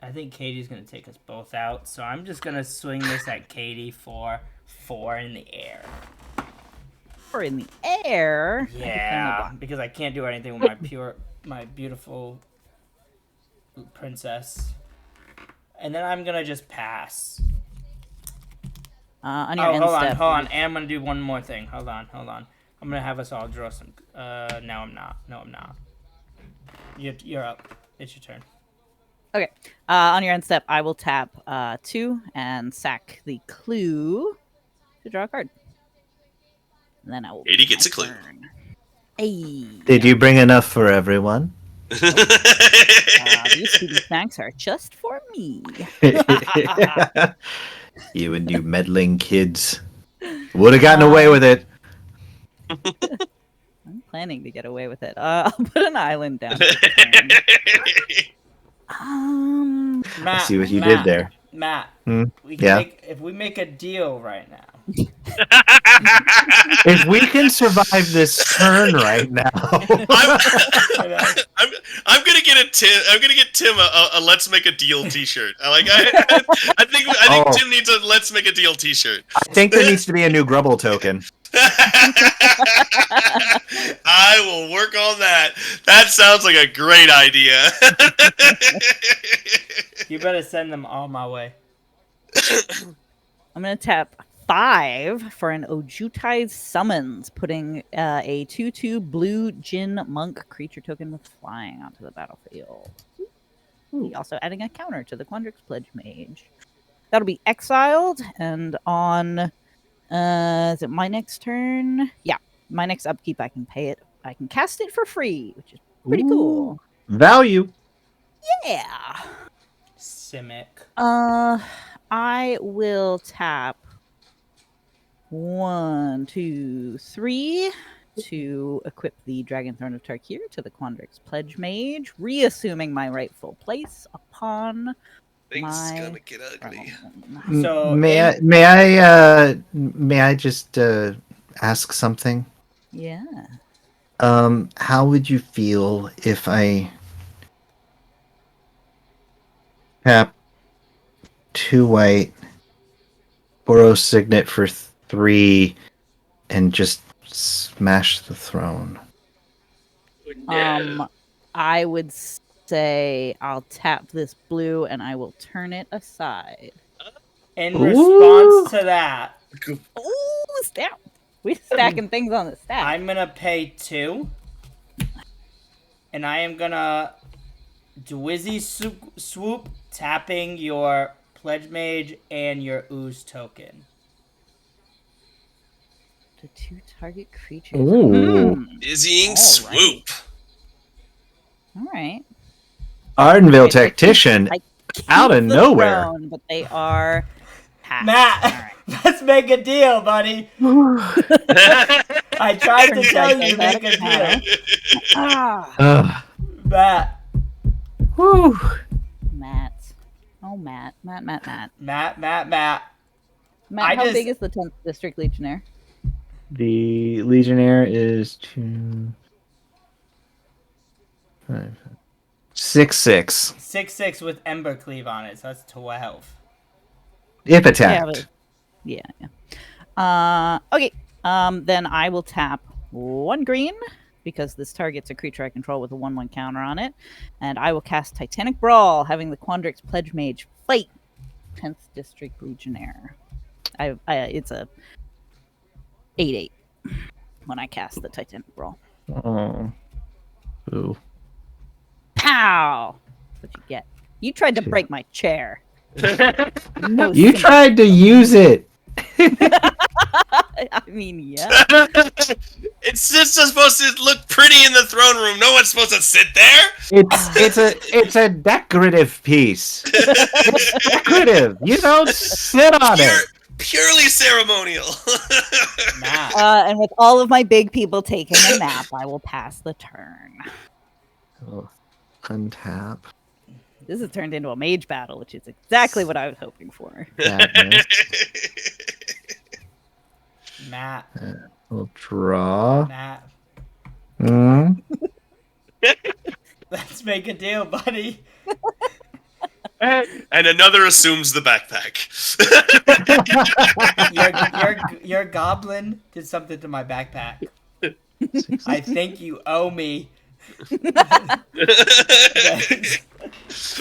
I think Katie's gonna take us both out, so I'm just gonna swing this at Katie for 4 in the air. Or in the air. Yeah, because I can't do anything with my beautiful princess. And then I'm gonna just pass. On your end hold step. on. And I'm gonna do one more thing. Hold on. I'm gonna have us all draw some. No, I'm not. You're up. It's your turn. Okay. On your end step, I will tap 2 and sack the clue to draw a card. And then I will. 80 gets a clue. Turn. Hey. Did you bring enough for everyone? These student snacks are just for me. You and you meddling kids would have gotten away with it. I'm planning to get away with it. I'll put an island down. I see what you did there. Matt, we can Yeah. if we make a deal right now. If we can survive this turn right now, I'm gonna get Tim a Let's Make a Deal T-shirt. I think Oh. Tim needs a Let's Make a Deal T-shirt. I think there needs to be a new Grubble token. I will work on that. That sounds like a great idea. You better send them all my way. I'm going to tap 5 for an Ojutai Summons, putting a 2/2 blue Jin Monk creature token with flying onto the battlefield. Also adding a counter to the Quandrix Pledgemage. That'll be exiled, and on is it my next turn? Yeah, my next upkeep I can pay it. I can cast it for free, which is pretty cool. Value. Yeah. Simic. I will tap 1, 2, 3 to equip the Dragon Throne of Tarkir to the Quandrix Pledgemage, reassuming my rightful place upon Things gonna get ugly. So May I just ask something? Yeah. How would you feel if I tap 2 white, borrow Signet for 3, and just smash the throne? I would say I'll tap this blue and I will turn it aside. in response to that, Ooh, stack. We're stacking things on the stack. I'm gonna pay 2, and I am gonna Dwizzy swoop, tapping your Pledgemage and your Ooze token. The 2 target creatures. Ooh. Dizzying All swoop. All right. Ardenville Right, Tactician I out of keep the nowhere. throne, but they are packed. Matt, All right. let's make a deal, buddy. I tried to tell you to make a deal. Ah, Matt. Whew. Matt. Oh, Matt. Matt. Matt. Matt, how big is the 10th District Legionnaire? The Legionnaire is 2, 5, 6/6. 6/6 with Embercleave on it, so that's 12. If attacked. Yeah. Okay. Then I will tap 1 green because this targets a creature I control with a 1/1 counter on it, and I will cast Titanic Brawl, having the Quandrix Pledgemage fight 10th District Legionnaire. It's a 8/8 when I cast the Titanic Brawl. Oh. Ooh. Pow! That's what you get. You tried to break my chair. No You sympathy. tried to use it. I mean, yeah. It's just supposed to look pretty in the throne room. No one's supposed to sit there. It's a decorative piece. It's decorative. You don't sit on it. Purely ceremonial. Matt. And with all of my big people taking a nap, I will pass the turn. Oh, untap. This has turned into a mage battle, which is exactly what I was hoping for. Sadness. Matt. We'll draw. Matt. Hmm. Let's make a deal, buddy. And another assumes the backpack. Your goblin did something to my backpack. I think you owe me.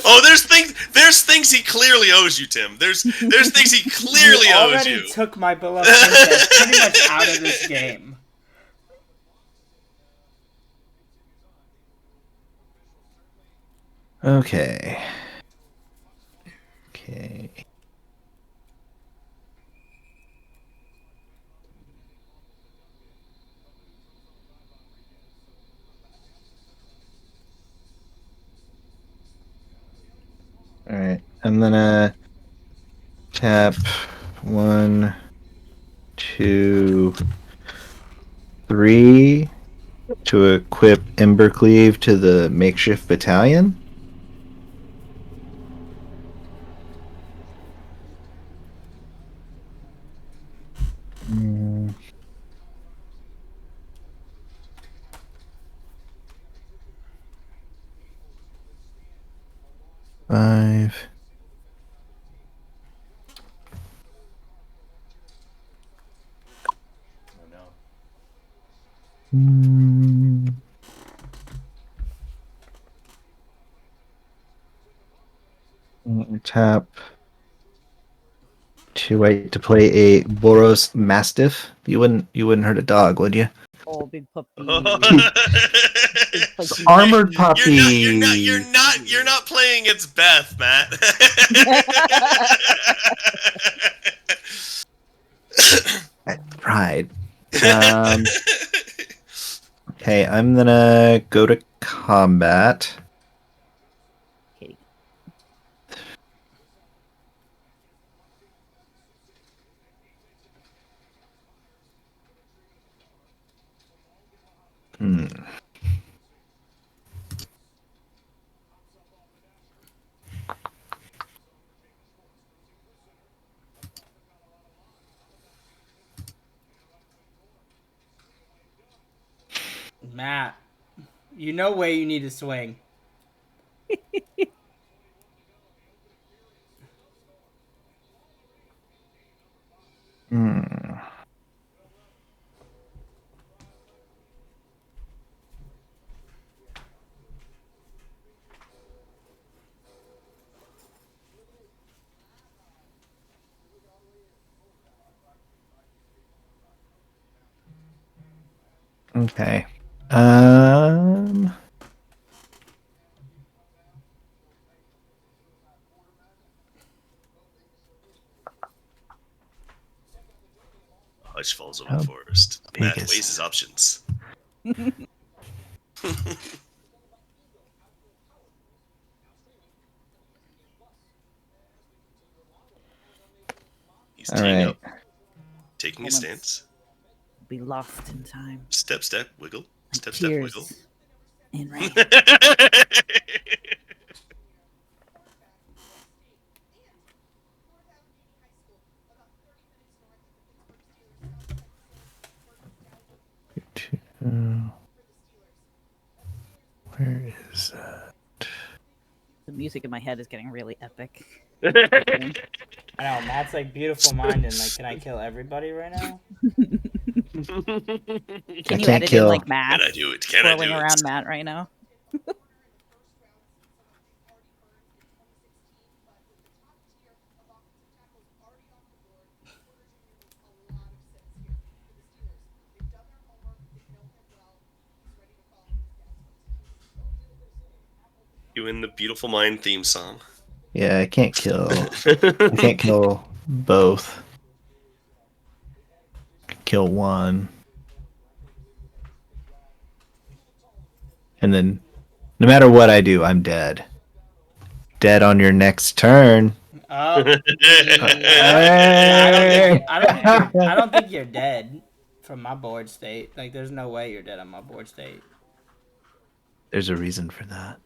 Oh, there's things he clearly owes you, Tim. There's things he clearly You owes already you. took my beloved princess pretty much out of this game. Okay. Okay. All right. I'm gonna tap 1, 2, 3 to equip Embercleave to the makeshift battalion. Mm. Five. Mm. Tap 2 white to play a Boros Mastiff. You wouldn't hurt a dog, would you? Oh, big puppy. Armored puppy. You're not playing its Beth, Matt. Pride. Okay, I'm gonna go to combat. Kitty. Hmm. Matt, you know where you need to swing. Hmm. Okay. Hush falls over How the forest. big Matt is- weighs his options. He's All teeing right. up, taking his stance. Be lost in time. Step, step, wiggle. Step, Tears wiggle. in rain. Where is The music in my head is getting really epic. I know, Matt's like beautiful mind and like, can I kill everybody right now? Can you can't edit in kill. like Matt Can I do it? Can I swirling do around it? Matt right now? You in the Beautiful Mind theme song. Yeah, I can't kill. I can't kill both. Kill one. And then, no matter what I do, I'm dead. Dead on your next turn. Oh, Hey! I don't think you're dead from my board state. Like, there's no way you're dead on my board state. There's a reason for that.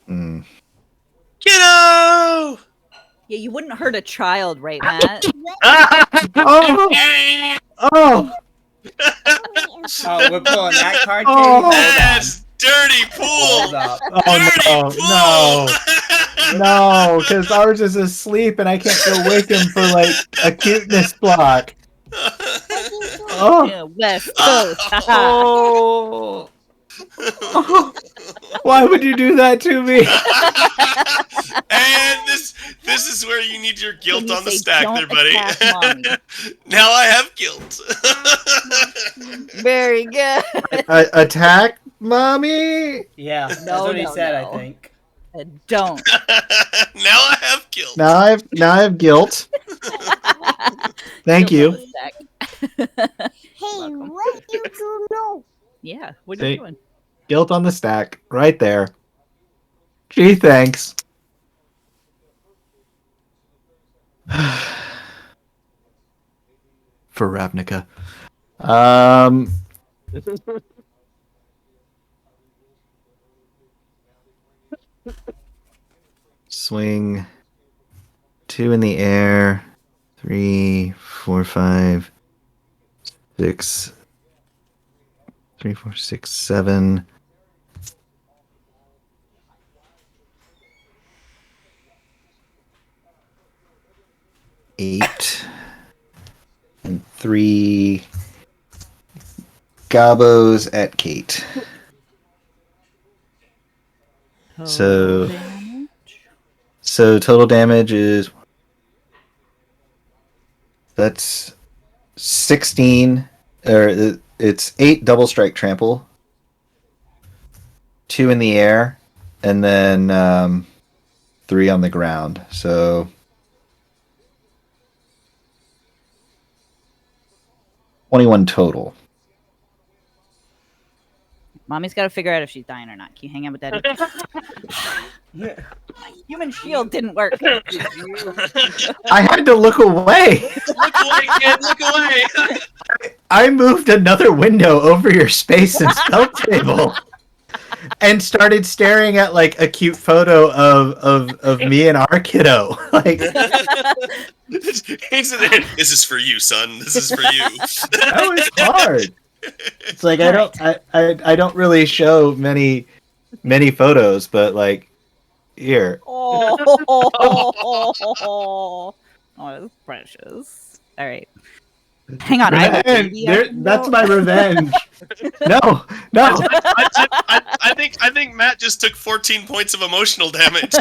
Mm. Kiddo! Yeah, you wouldn't hurt a child, right, Matt? Oh! Oh! Oh, we're pulling that card, Katie? Oh, Hold on. That's dirty Hold pool! up. Oh Dirty no, pool! no, because ours is asleep and I can't go wake him for like a cuteness block. Oh, Yeah, West Coast. haha. oh, why would you do that to me? And this is where you need your guilt When you on the say, stack "Don't there, buddy. attack mommy." Now I have guilt. Very good. Attack, mommy. Yeah, that's No, what he no, said, no. I think. Don't. Now I have guilt. Now I have guilt. Thank Guilt on you. the stack. Hey, what did you know? Yeah, what are you Hey. doing? Guilt on the stack, right there. Gee, thanks. For Ravnica. Swing 2 in the air. 3, 4, 5, 6. 3, 4, 6, 7. Eight and 3 gobos at Kate. So- Damage. So total damage is that's 16 or it's 8 double strike trample, 2 in the air, and then 3 on the ground. So 21 total. Mommy's got to figure out if she's dying or not. Can you hang out with Daddy? Human shield didn't work. I had to look away. Look away, kid. Look away. I moved another window over your space and spell table and started staring at like a cute photo of me and our kiddo. Like This is for you, son. This is for you. that was hard. It's like I don't really show many photos, but like here. Oh, that's precious. All right. Hang on. I have a Revenge. baby I can That's go- my revenge. No. I think Matt just took 14 points of emotional damage.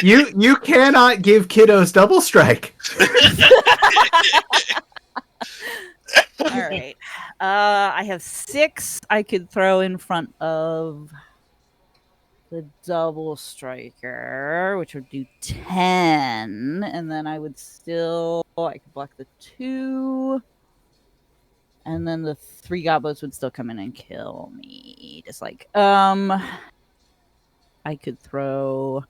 You cannot give kiddos double strike. All right. I have 6 I could throw in front of the double striker, which would do 10, and then I could block the 2, and then the 3 gobos would still come in and kill me. Just like I could throw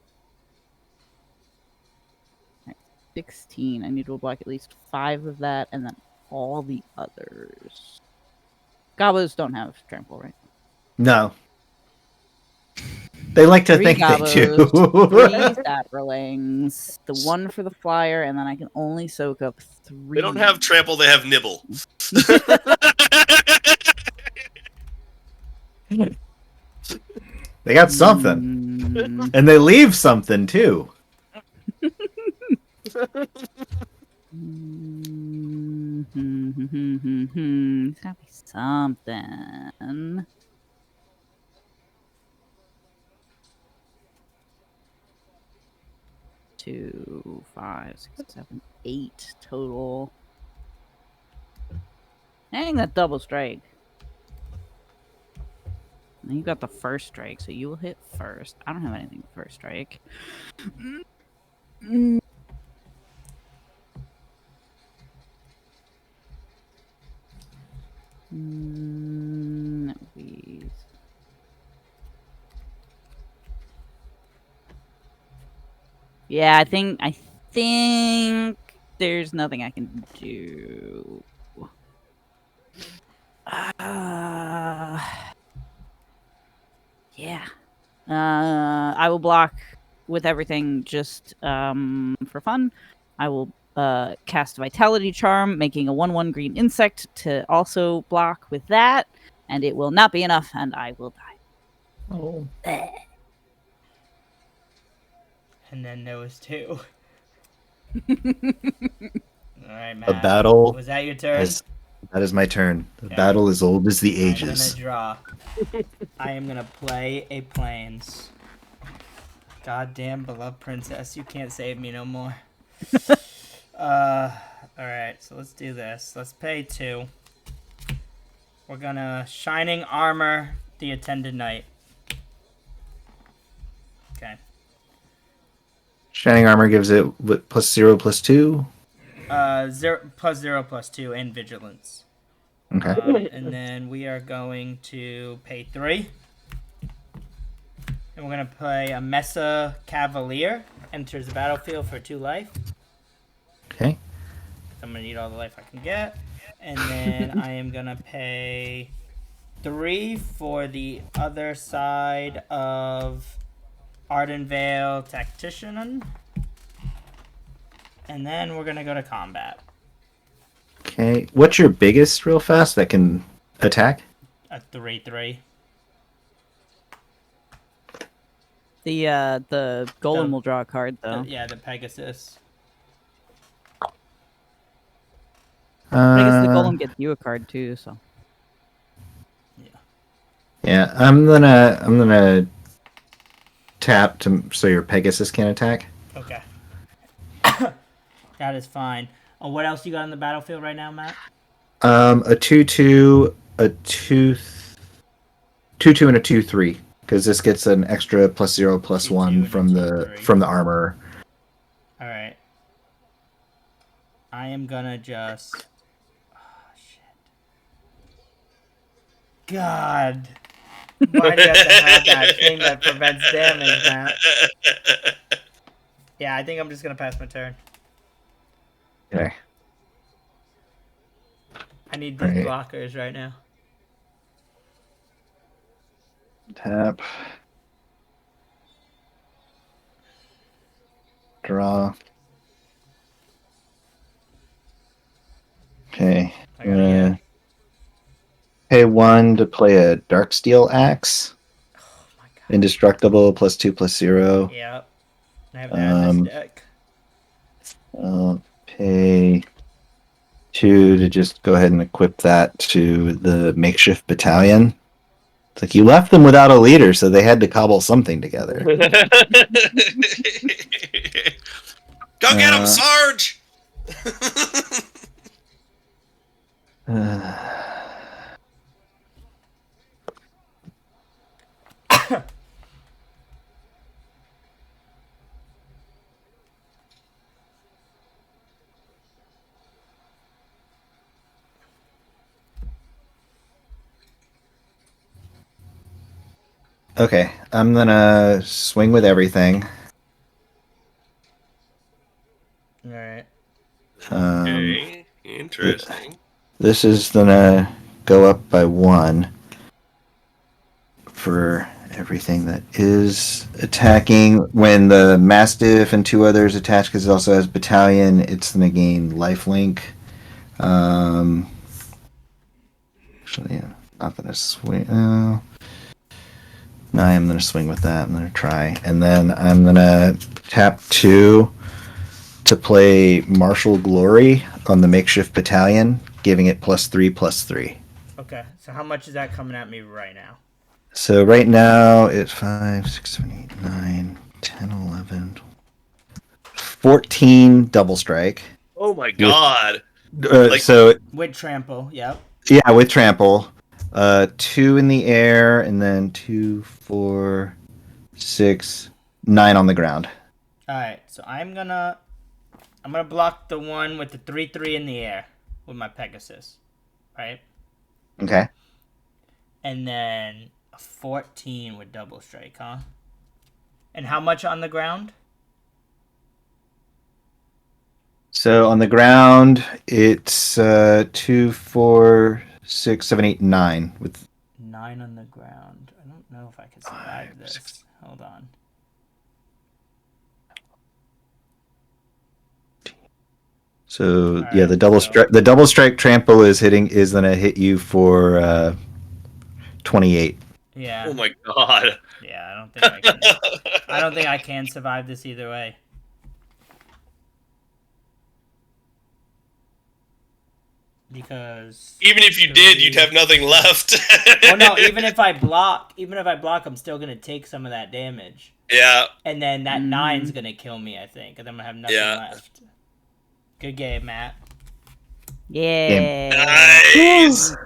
16. I need to block at least 5 of that, and then all the others. Gobos don't have trample, right? No. They like to 3 think gobos, they 3 do. saprolings, the 1 for the flyer, and then I can only soak up 3. They don't have trample, they have nibble. They got something. Mm, And they leave something too. It's gotta be something. Two, 5, 6, 7, 8 total. Dang, that double strike. And you got the first strike, so you will hit first. I don't have anything with first strike. Please. Yeah, I think there's nothing I can do. Yeah. I will block with everything just for fun. I will cast Vitality Charm, making a 1/1 green insect to also block with that, and it will not be enough, and I will die. Oh. And then there was 2. Alright, A Matt. battle. Was that your turn? That is my turn. The Okay. battle is old as the I'm ages. gonna draw. I am gonna play a Plains. Goddamn beloved princess, you can't save me no more. Alright, so let's do this. Let's pay 2. We're gonna Shining Armor the Attended Knight. Okay. Shining Armor gives it what, +0/+2. 0+0/+2 and Vigilance. Okay. And then we are going to pay 3. And we're going to play a Mesa Cavalier. Enters the battlefield for 2 life. Okay. I'm going to need all the life I can get. And then I am going to pay 3 for the other side of Ardenvale Tactician. And then we're going to go to combat. Okay. What's your biggest real fast that can attack? A 3/3. The golem will draw a card though. Yeah, the Pegasus. I guess the golem gets you a card too, so. Yeah, I'm gonna tap so your Pegasus can attack. Okay. That is fine. What else you got on the battlefield right now, Matt? A 2/2, a 2/2, and a 2/3. Because this gets an extra +0/+1 from the armor. All right. I am gonna just. Oh shit. God. Why do you have to have that thing that prevents damage, Matt? Yeah, I think I'm just gonna pass my turn. Okay. I need these blockers right now. Tap. Draw. Okay. I gotta Pay 1 to play a Darksteel Axe. Oh my god. Indestructible +2/+0. Yep. I have that in this deck. Pay 2 to just go ahead and equip that to the makeshift battalion. It's like you left them without a leader, so they had to cobble something together. Go get him, Sarge! Okay, I'm gonna swing with everything. Alright. Okay, interesting. This is gonna go up by 1 for everything that is attacking. When the Mastiff and 2 others attach, because it also has battalion, it's gonna gain lifelink. Actually, not gonna swing. No, I am gonna swing with that. I'm gonna try, and then I'm gonna tap 2 to play Martial Glory on the makeshift battalion, giving it +3/+3. Okay, so how much is that coming at me right now? So right now it's 5, 6, 7, 8, 9, 10, 11, 14 double strike. Oh my god. So With trample, yep. Yeah, with trample. 2 in the air, and then 2, 4, 6, 9 on the ground. All right, so I'm gonna block the one with the 3/3 in the air with my Pegasus, right? Okay. And then a 14 with double strike, huh? And how much on the ground? So on the ground, it's 2, 4, 6, 7, 8, 9 with 9 on the ground. I don't know if I can survive 5, this. 6. Hold on. So All yeah, right, the double strike trample is gonna hit you for 28. Yeah. Oh my god. Yeah, I don't think I can. I don't think I can survive this either way. Because Even if you did, you'd have nothing left. well, no. Even if I block, I'm still gonna take some of that damage, Yeah. and then that 9's gonna kill me. I think, and then I'm gonna have nothing Yeah. left. Good game, Matt. Yeah. Nice.